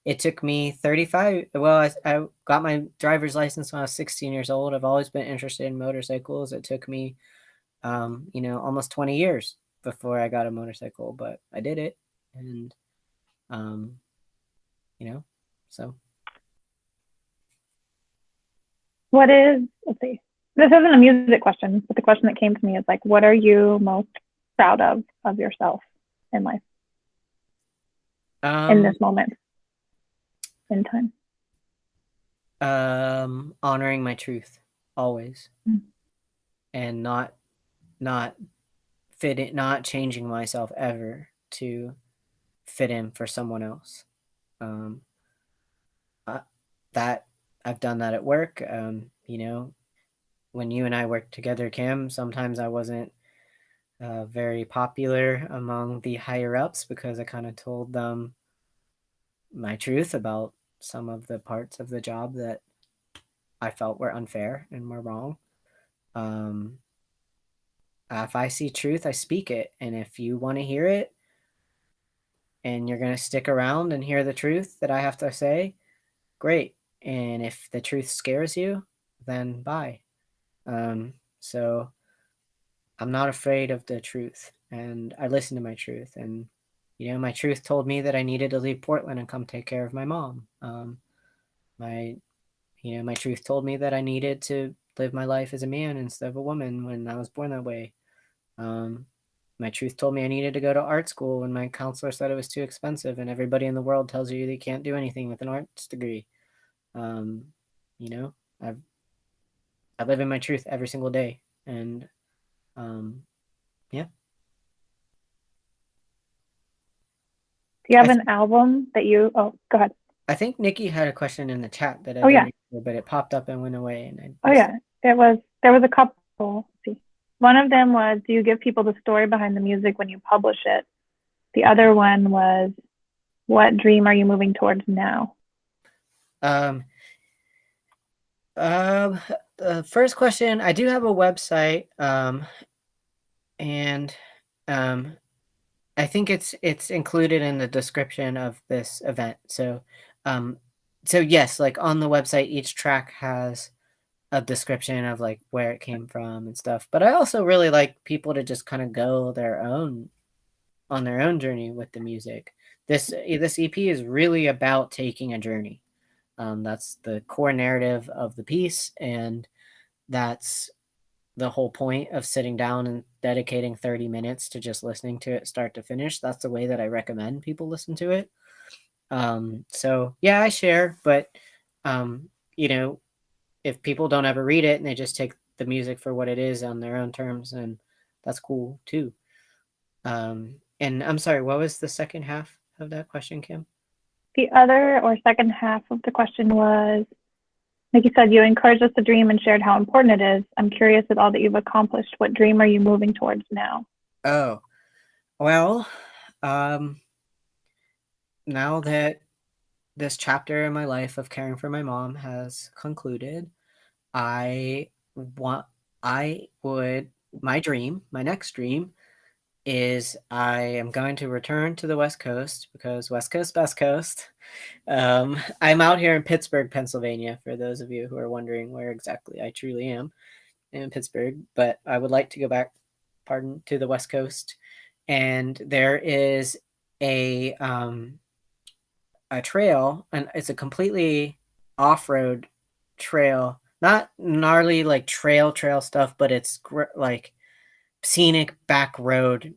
it took me 35. Well, I got my driver's license when I was 16 years old. I've always been interested in motorcycles. It took me, almost 20 years before I got a motorcycle, but I did it. And, So let's see, this isn't a music question, but the question that came to me is like, what are you most proud of yourself in life in this moment in time? Honoring my truth always, Mm. and not not changing myself ever to fit in for someone else. Um, that I've done that at work. When you and I worked together, Kim, sometimes I wasn't very popular among the higher ups because I kind of told them my truth about some of the parts of the job that I felt were unfair and were wrong. Um, if I see truth, I speak it. And if you want to hear it and you're going to stick around and hear the truth that I have to say, great. And if the truth scares you, then bye. So I'm not afraid of the truth, and I listen to my truth. And my truth told me that I needed to leave Portland and come take care of my mom. My my truth told me that I needed to live my life as a man instead of a woman when I was born that way. My truth told me I needed to go to art school when my counselor said it was too expensive, and everybody in the world tells you they can't do anything with an arts degree. Um, you know, I I live in my truth every single day, and yeah. Do you have I an album that you? Oh, go ahead. I think Nikki had a question in the chat that I Oh yeah. didn't answer, but it popped up and went away, and I Oh missed yeah. There was a couple. Let's see. One of them was, do you give people the story behind the music when you publish it? The other one was, what dream are you moving towards now? it. The first question, I do have a website, and I think it's included in the description of this event. So yes, like on the website, each track has a description of like where it came from and stuff. But I also really like people to just kind of go on their own journey with the music. This EP is really about taking a journey. That's the core narrative of the piece, and that's the whole point of sitting down and dedicating 30 minutes to just listening to it start to finish. That's the way that I recommend people listen to it. So yeah, I share, but um, you know, if people don't ever read it and they just take the music for what it is on their own terms, and that's cool too. And I'm sorry, what was the second half of that question, Kim? The other or second half of the question was, like you said, you encouraged us to dream and shared how important it is. I'm curious with all that you've accomplished, what dream are you moving towards now? Oh, well, um, now that this chapter in my life of caring for my mom has concluded, I want, I would, my next dream is I am going to return to the West Coast because West Coast, best coast. I'm out here in Pittsburgh, Pennsylvania, for those of you who are wondering where exactly I truly am in Pittsburgh, but I would like to go back, to the West Coast. And there is a, um, a trail, and it's a completely off-road trail, not gnarly like trail stuff, but it's like scenic back road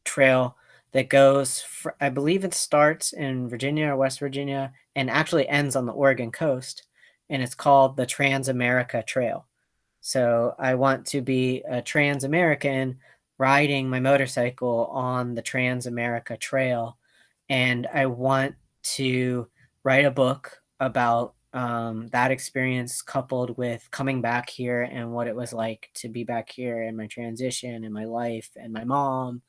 trail that goes I believe it starts in Virginia or West Virginia and actually ends on the Oregon coast, and it's called the Trans-America Trail. So I want to be a Trans-American riding my motorcycle on the Trans-America Trail, and I want to write a book about that experience coupled with coming back here and what it was like to be back here and my transition and my life and my mom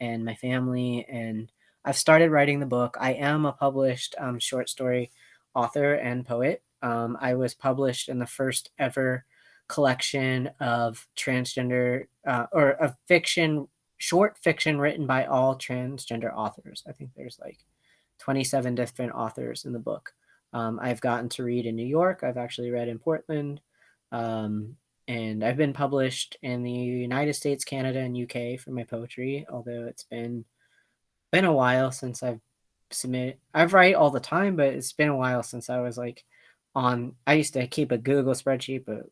and my family. And I've started writing the book. I am a published short story author and poet. I was published in the first ever collection of transgender or of fiction, short fiction written by all transgender authors. I think there's like 27 different authors in the book. I've gotten to read in New York. I've actually read in Portland. Um, and I've been published in the United States, Canada, and UK for my poetry, although it's been a while since I've submit. I write all the time, but it's been a while since I was like on. I used to keep a Google spreadsheet, but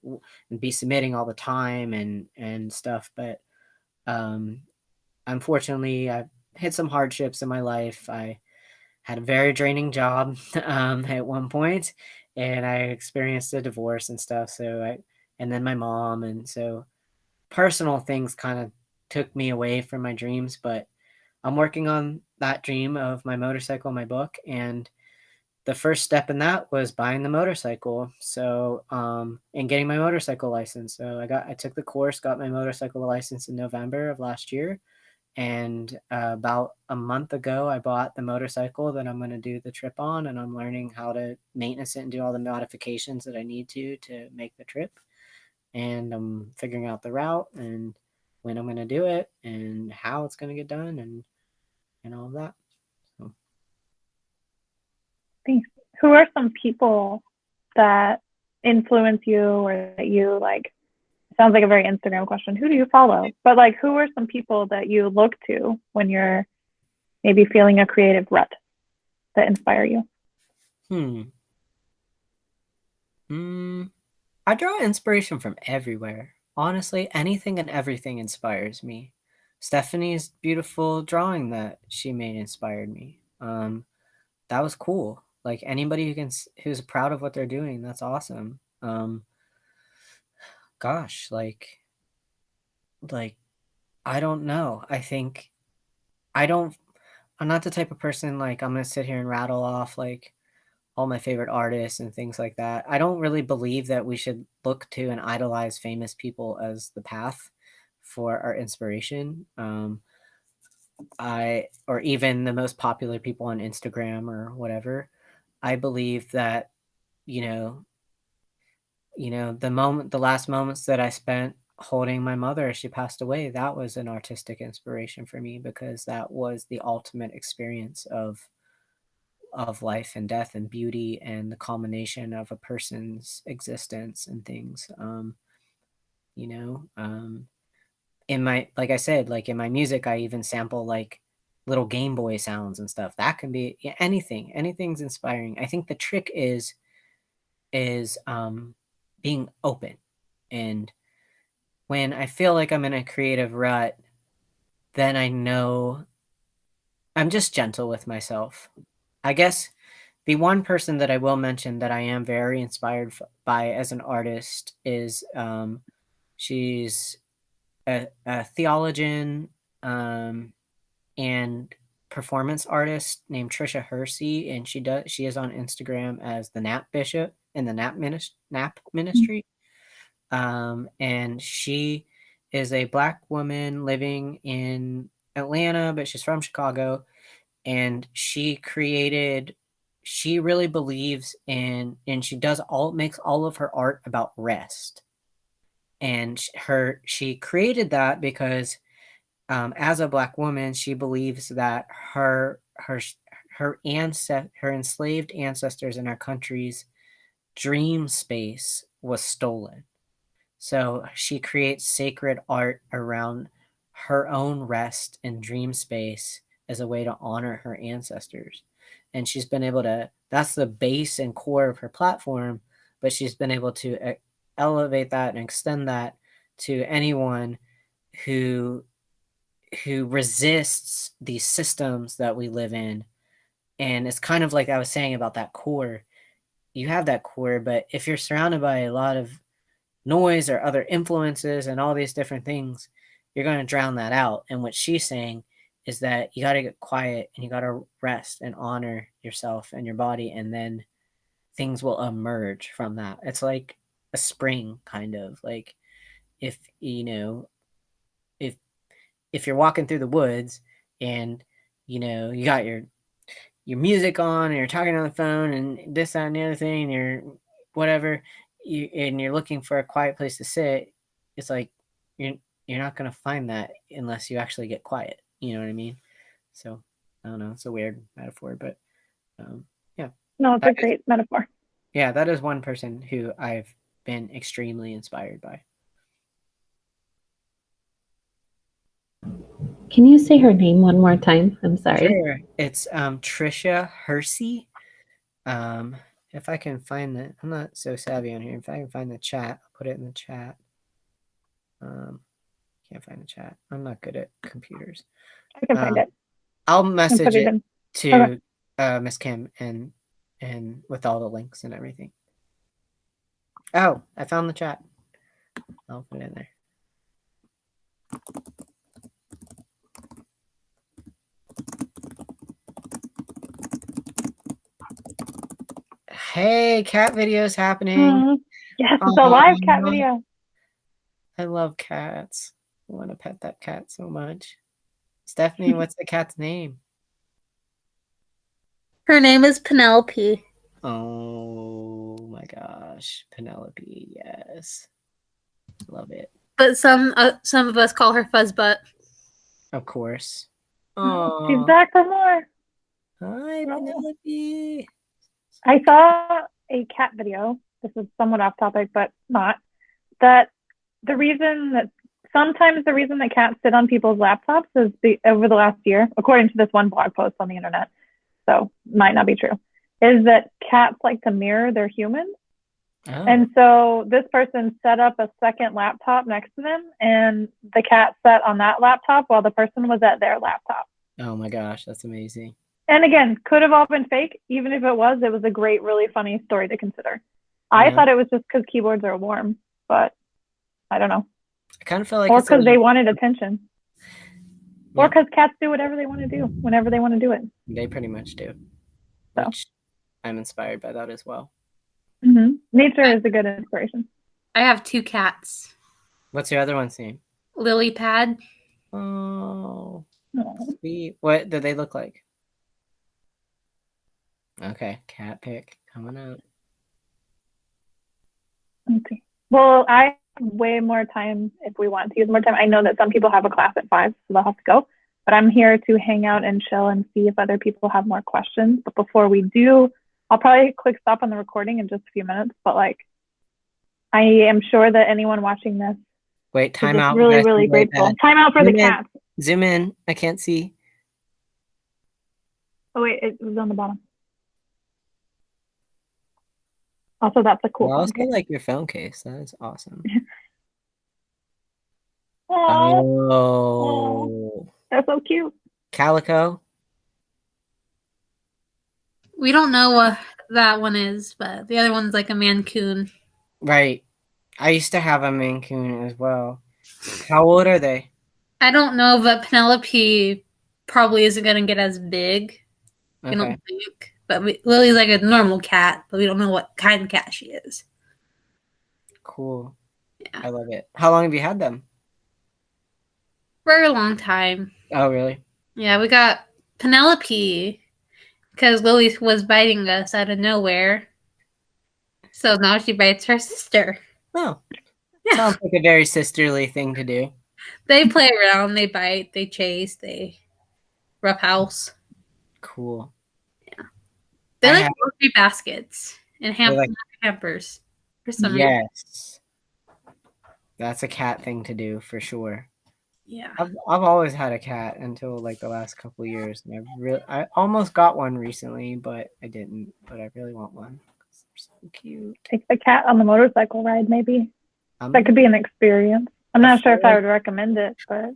and be submitting all the time and stuff. But um, unfortunately, I've hit some hardships in my life. I had a very draining job at one point, and I experienced a divorce and stuff. And then my mom, and so personal things kind of took me away from my dreams. But I'm working on that dream of my motorcycle, my book, and the first step in that was buying the motorcycle. So, and getting my motorcycle license. So I took the course, got my motorcycle license in November of last year. And about a month ago, I bought the motorcycle that I'm going to do the trip on, and I'm learning how to maintenance it and do all the modifications that I need to make the trip. And I'm figuring out the route and when I'm going to do it and how it's going to get done and all of that. So. Thanks. Who are some people that influence you or that you like? Sounds like a very Instagram question. Who do you follow? But like, who are some people that you look to when you're maybe feeling a creative rut that inspire you? I draw inspiration from everywhere. Honestly, anything and everything inspires me. Stephanie's beautiful drawing that she made inspired me. That was cool. Like anybody who's proud of what they're doing, that's awesome. Gosh, like I don't know. I'm not the type of person like I'm gonna sit here and rattle off like all my favorite artists and things like that. I don't really believe that we should look to and idolize famous people as the path for our inspiration. Or even the most popular people on Instagram or whatever. I believe that, you know, the last moments that I spent holding my mother as she passed away, that was an artistic inspiration for me because that was the ultimate experience of life and death and beauty and the culmination of a person's existence and things. You know, in my, like I said, like in my music, I even sample like little Game Boy sounds and stuff. That can be anything. Anything's inspiring. I think the trick is being open. And when I feel like I'm in a creative rut, then I know I'm just gentle with myself. I guess the one person that I will mention that I am very inspired by as an artist is she's a theologian and performance artist named Trisha Hersey, and she is on Instagram as the Nap Bishop in the Nap Ministry. And she is a Black woman living in Atlanta, but she's from Chicago. And she really believes and she makes all of her art about rest. And she created that because as a Black woman, she believes that her enslaved ancestors in our country's dream space was stolen. So she creates sacred art around her own rest and dream space as a way to honor her ancestors. And she's been able to, that's the base and core of her platform, but she's been able to elevate that and extend that to anyone who resists these systems that we live in. And it's kind of like I was saying about that core. You have that core, but if you're surrounded by a lot of noise or other influences and all these different things, you're going to drown that out. And what she's saying is that you got to get quiet and you got to rest and honor yourself and your body, and then things will emerge from that. It's like a spring, kind of like if if you're walking through the woods and you got your music on and you're talking on the phone and this, that, and the other thing, and you're whatever, and you're looking for a quiet place to sit, it's like you're not going to find that unless you actually get quiet. You know what I mean? So I don't know. It's a weird metaphor, but yeah. No, it's a great metaphor. Yeah, that is one person who I've been extremely inspired by. Can you say her name one more time? I'm sorry. Sure. It's Trisha Hersey. If I can find that, I'm not so savvy on here. If I can find the chat, I'll put it in the chat. Can't find the chat. I'm not good at computers. I can find it. I'll message it in. to Miss Kim and with all the links and everything. Oh, I found the chat. I'll put it in there. Hey, cat videos happening. Yes, it's a live cat video. I love cats. I want to pet that cat so much. Stephanie, what's the cat's name? Her name is Penelope. Oh my gosh, Penelope, yes. Love it. But some of us call her Fuzzbutt. Of course. She's back for more. Hi, Penelope. I saw a cat video. This is somewhat off topic, but not. That sometimes the reason that cats sit on people's laptops is over the last year, according to this one blog post on the internet, so might not be true, is that cats like to mirror their humans. Oh. And so this person set up a second laptop next to them, and the cat sat on that laptop while the person was at their laptop. Oh my gosh, that's amazing. And again, could have all been fake. Even if it was a great, really funny story to consider. I thought it was just because keyboards are warm, but I don't know. I kind of feel like or because they wanted attention. Yeah. Or because cats do whatever they want to do whenever they want to do it. They pretty much do. So. Which I'm inspired by that as well. Mm-hmm. Nature is a good inspiration. I have 2 cats. What's your other one's name? Lily Pad. Oh, sweet. What do they look like? Okay, cat pick coming up. Okay. Well, I have way more time if we want to use more time. I know that some people have a class at 5, so they'll have to go. But I'm here to hang out and chill and see if other people have more questions. But before we do, I'll probably click stop on the recording in just a few minutes. But I am sure that anyone watching this time out. Really, really grateful. Time out for the cats. Zoom in. I can't see. Oh wait, it was on the bottom. Also, that's a cool. Well, I also like your phone case. That is awesome. Oh, that's so cute. Calico. We don't know what that one is, but the other one's like a Mancoon. Right. I used to have a Mancoon as well. How old are they? I don't know, but Penelope probably isn't going to get as big. Okay. I don't think. But Lily's like a normal cat, but we don't know what kind of cat she is. Cool. Yeah. I love it. How long have you had them? For a long time. Oh, really? Yeah, we got Penelope because Lily was biting us out of nowhere. So now she bites her sister. Oh. Yeah. Sounds like a very sisterly thing to do. They play around, they bite, they chase, they roughhouse. Cool. Yeah. They like grocery baskets and hampers for some reason. Yes. That's a cat thing to do for sure. Yeah. I've always had a cat until the last couple of years. And I almost got one recently, but I didn't. But I really want one. They're so cute. Take the cat on the motorcycle ride, maybe. That could be an experience. I'm not sure if I would recommend it, but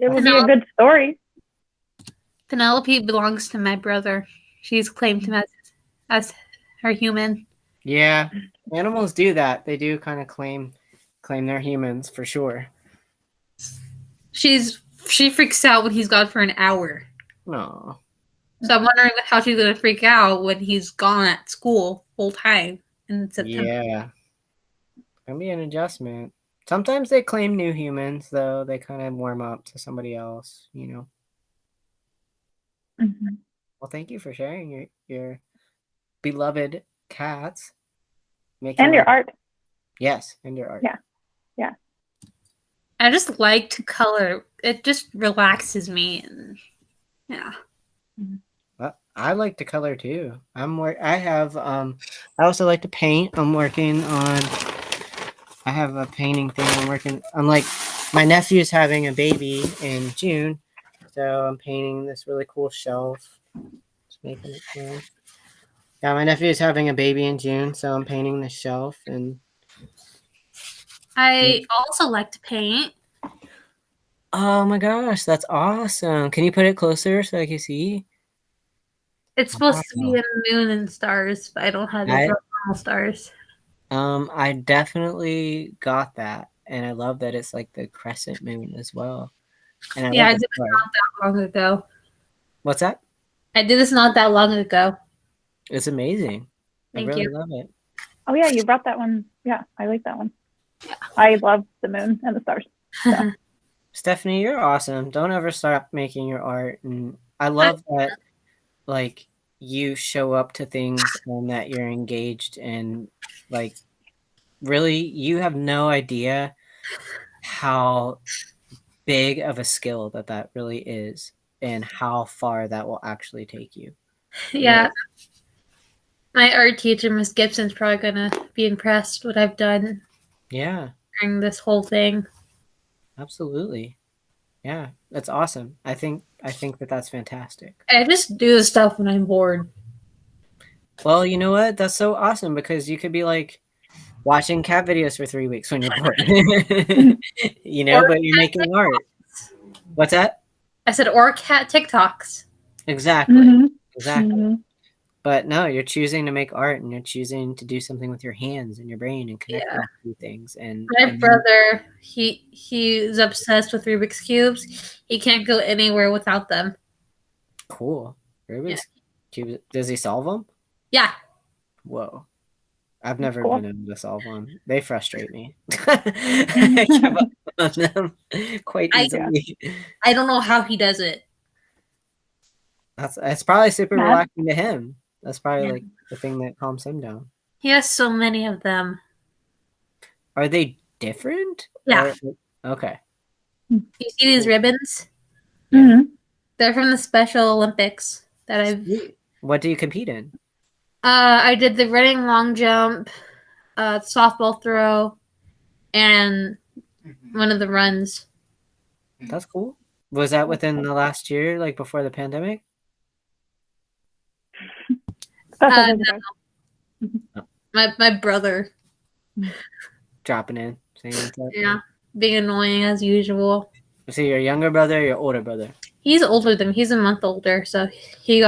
it would be a good story. Penelope belongs to my brother. She's claimed him as her human. Yeah, animals do that. They do kind of claim they're humans for sure. She freaks out when he's gone for an hour. No. So I'm wondering how she's gonna freak out when he's gone at school full time in September. Yeah, gonna be an adjustment. Sometimes they claim new humans, though. They kind of warm up to somebody else, Mm-hmm. Well, thank you for sharing your beloved cats. And your art. Yes, and your art. Yeah. I just like to color. It just relaxes me. And yeah. Well, I like to color, too. I also like to paint. I have a painting thing I'm working on. My nephew's having a baby in June, So I'm painting this really cool shelf. Just making it fun. Yeah, my nephew's having a baby in June, so I'm painting the shelf. And I also like to paint. oh my gosh, that's awesome! Can you put it closer so I can see? It's supposed to be Wow. a moon and stars, but I don't have the normal stars. I definitely got that, and I love that it's like the crescent moon as well. And I did this not that long ago. What's that? I did this not that long ago. It's amazing. Thank I you. really love it. Oh yeah, you brought that one. Yeah, I like that one. Yeah. I love the moon and the stars. So. Stephanie, you're awesome. Don't ever stop making your art. And I love that, like, you show up to things and that you're engaged and, like, really, you have no idea how big of a skill that really is and how far that will actually take you. Yeah. Really. My art teacher, Miss Gibson's probably going to be impressed what I've done. Yeah. During this whole thing. Absolutely. Yeah, that's awesome. I think that's fantastic. I just do this stuff when I'm bored. Well, you know what? That's so awesome because you could be like watching cat videos for 3 weeks when you're bored. You know, or but you're making TikToks. Art. What's that? I said, or cat TikToks. Exactly. Mm-hmm. Exactly. Mm-hmm. But no, you're choosing to make art and you're choosing to do something with your hands and your brain and connect with things. And my brother, he's obsessed with Rubik's Cubes. He can't go anywhere without them. Cool. Rubik's Cubes. Does he solve them? Yeah. Whoa. I've never been able to solve one. They frustrate me. I give up on them quite easily. I don't know how he does it. It's probably super relaxing to him. That's probably like the thing that calms him down. He has so many of them. Are they different? Yeah. Okay. You see these ribbons? Mm-hmm. They're from the Special Olympics that I've. What do you compete in? I did the running long jump, softball throw, and one of the runs. That's cool. Was that within the last year, like before the pandemic? No. My brother. Dropping in, saying what's up. Yeah, being annoying as usual. So your younger brother or your older brother? He's older than me. He's a month older, so we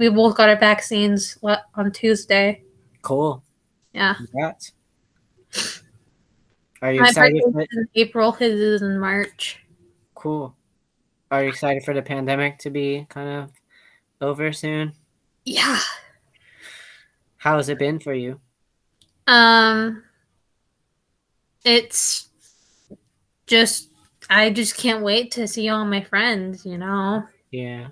both got our vaccines on Tuesday. Cool. Yeah. Congrats. Are you My excited? birthday's in April. His is in March. Cool. Are you excited for the pandemic to be kind of over soon? Yeah. How has it been for you? It's just I just can't wait to see all my friends, you know. Yeah.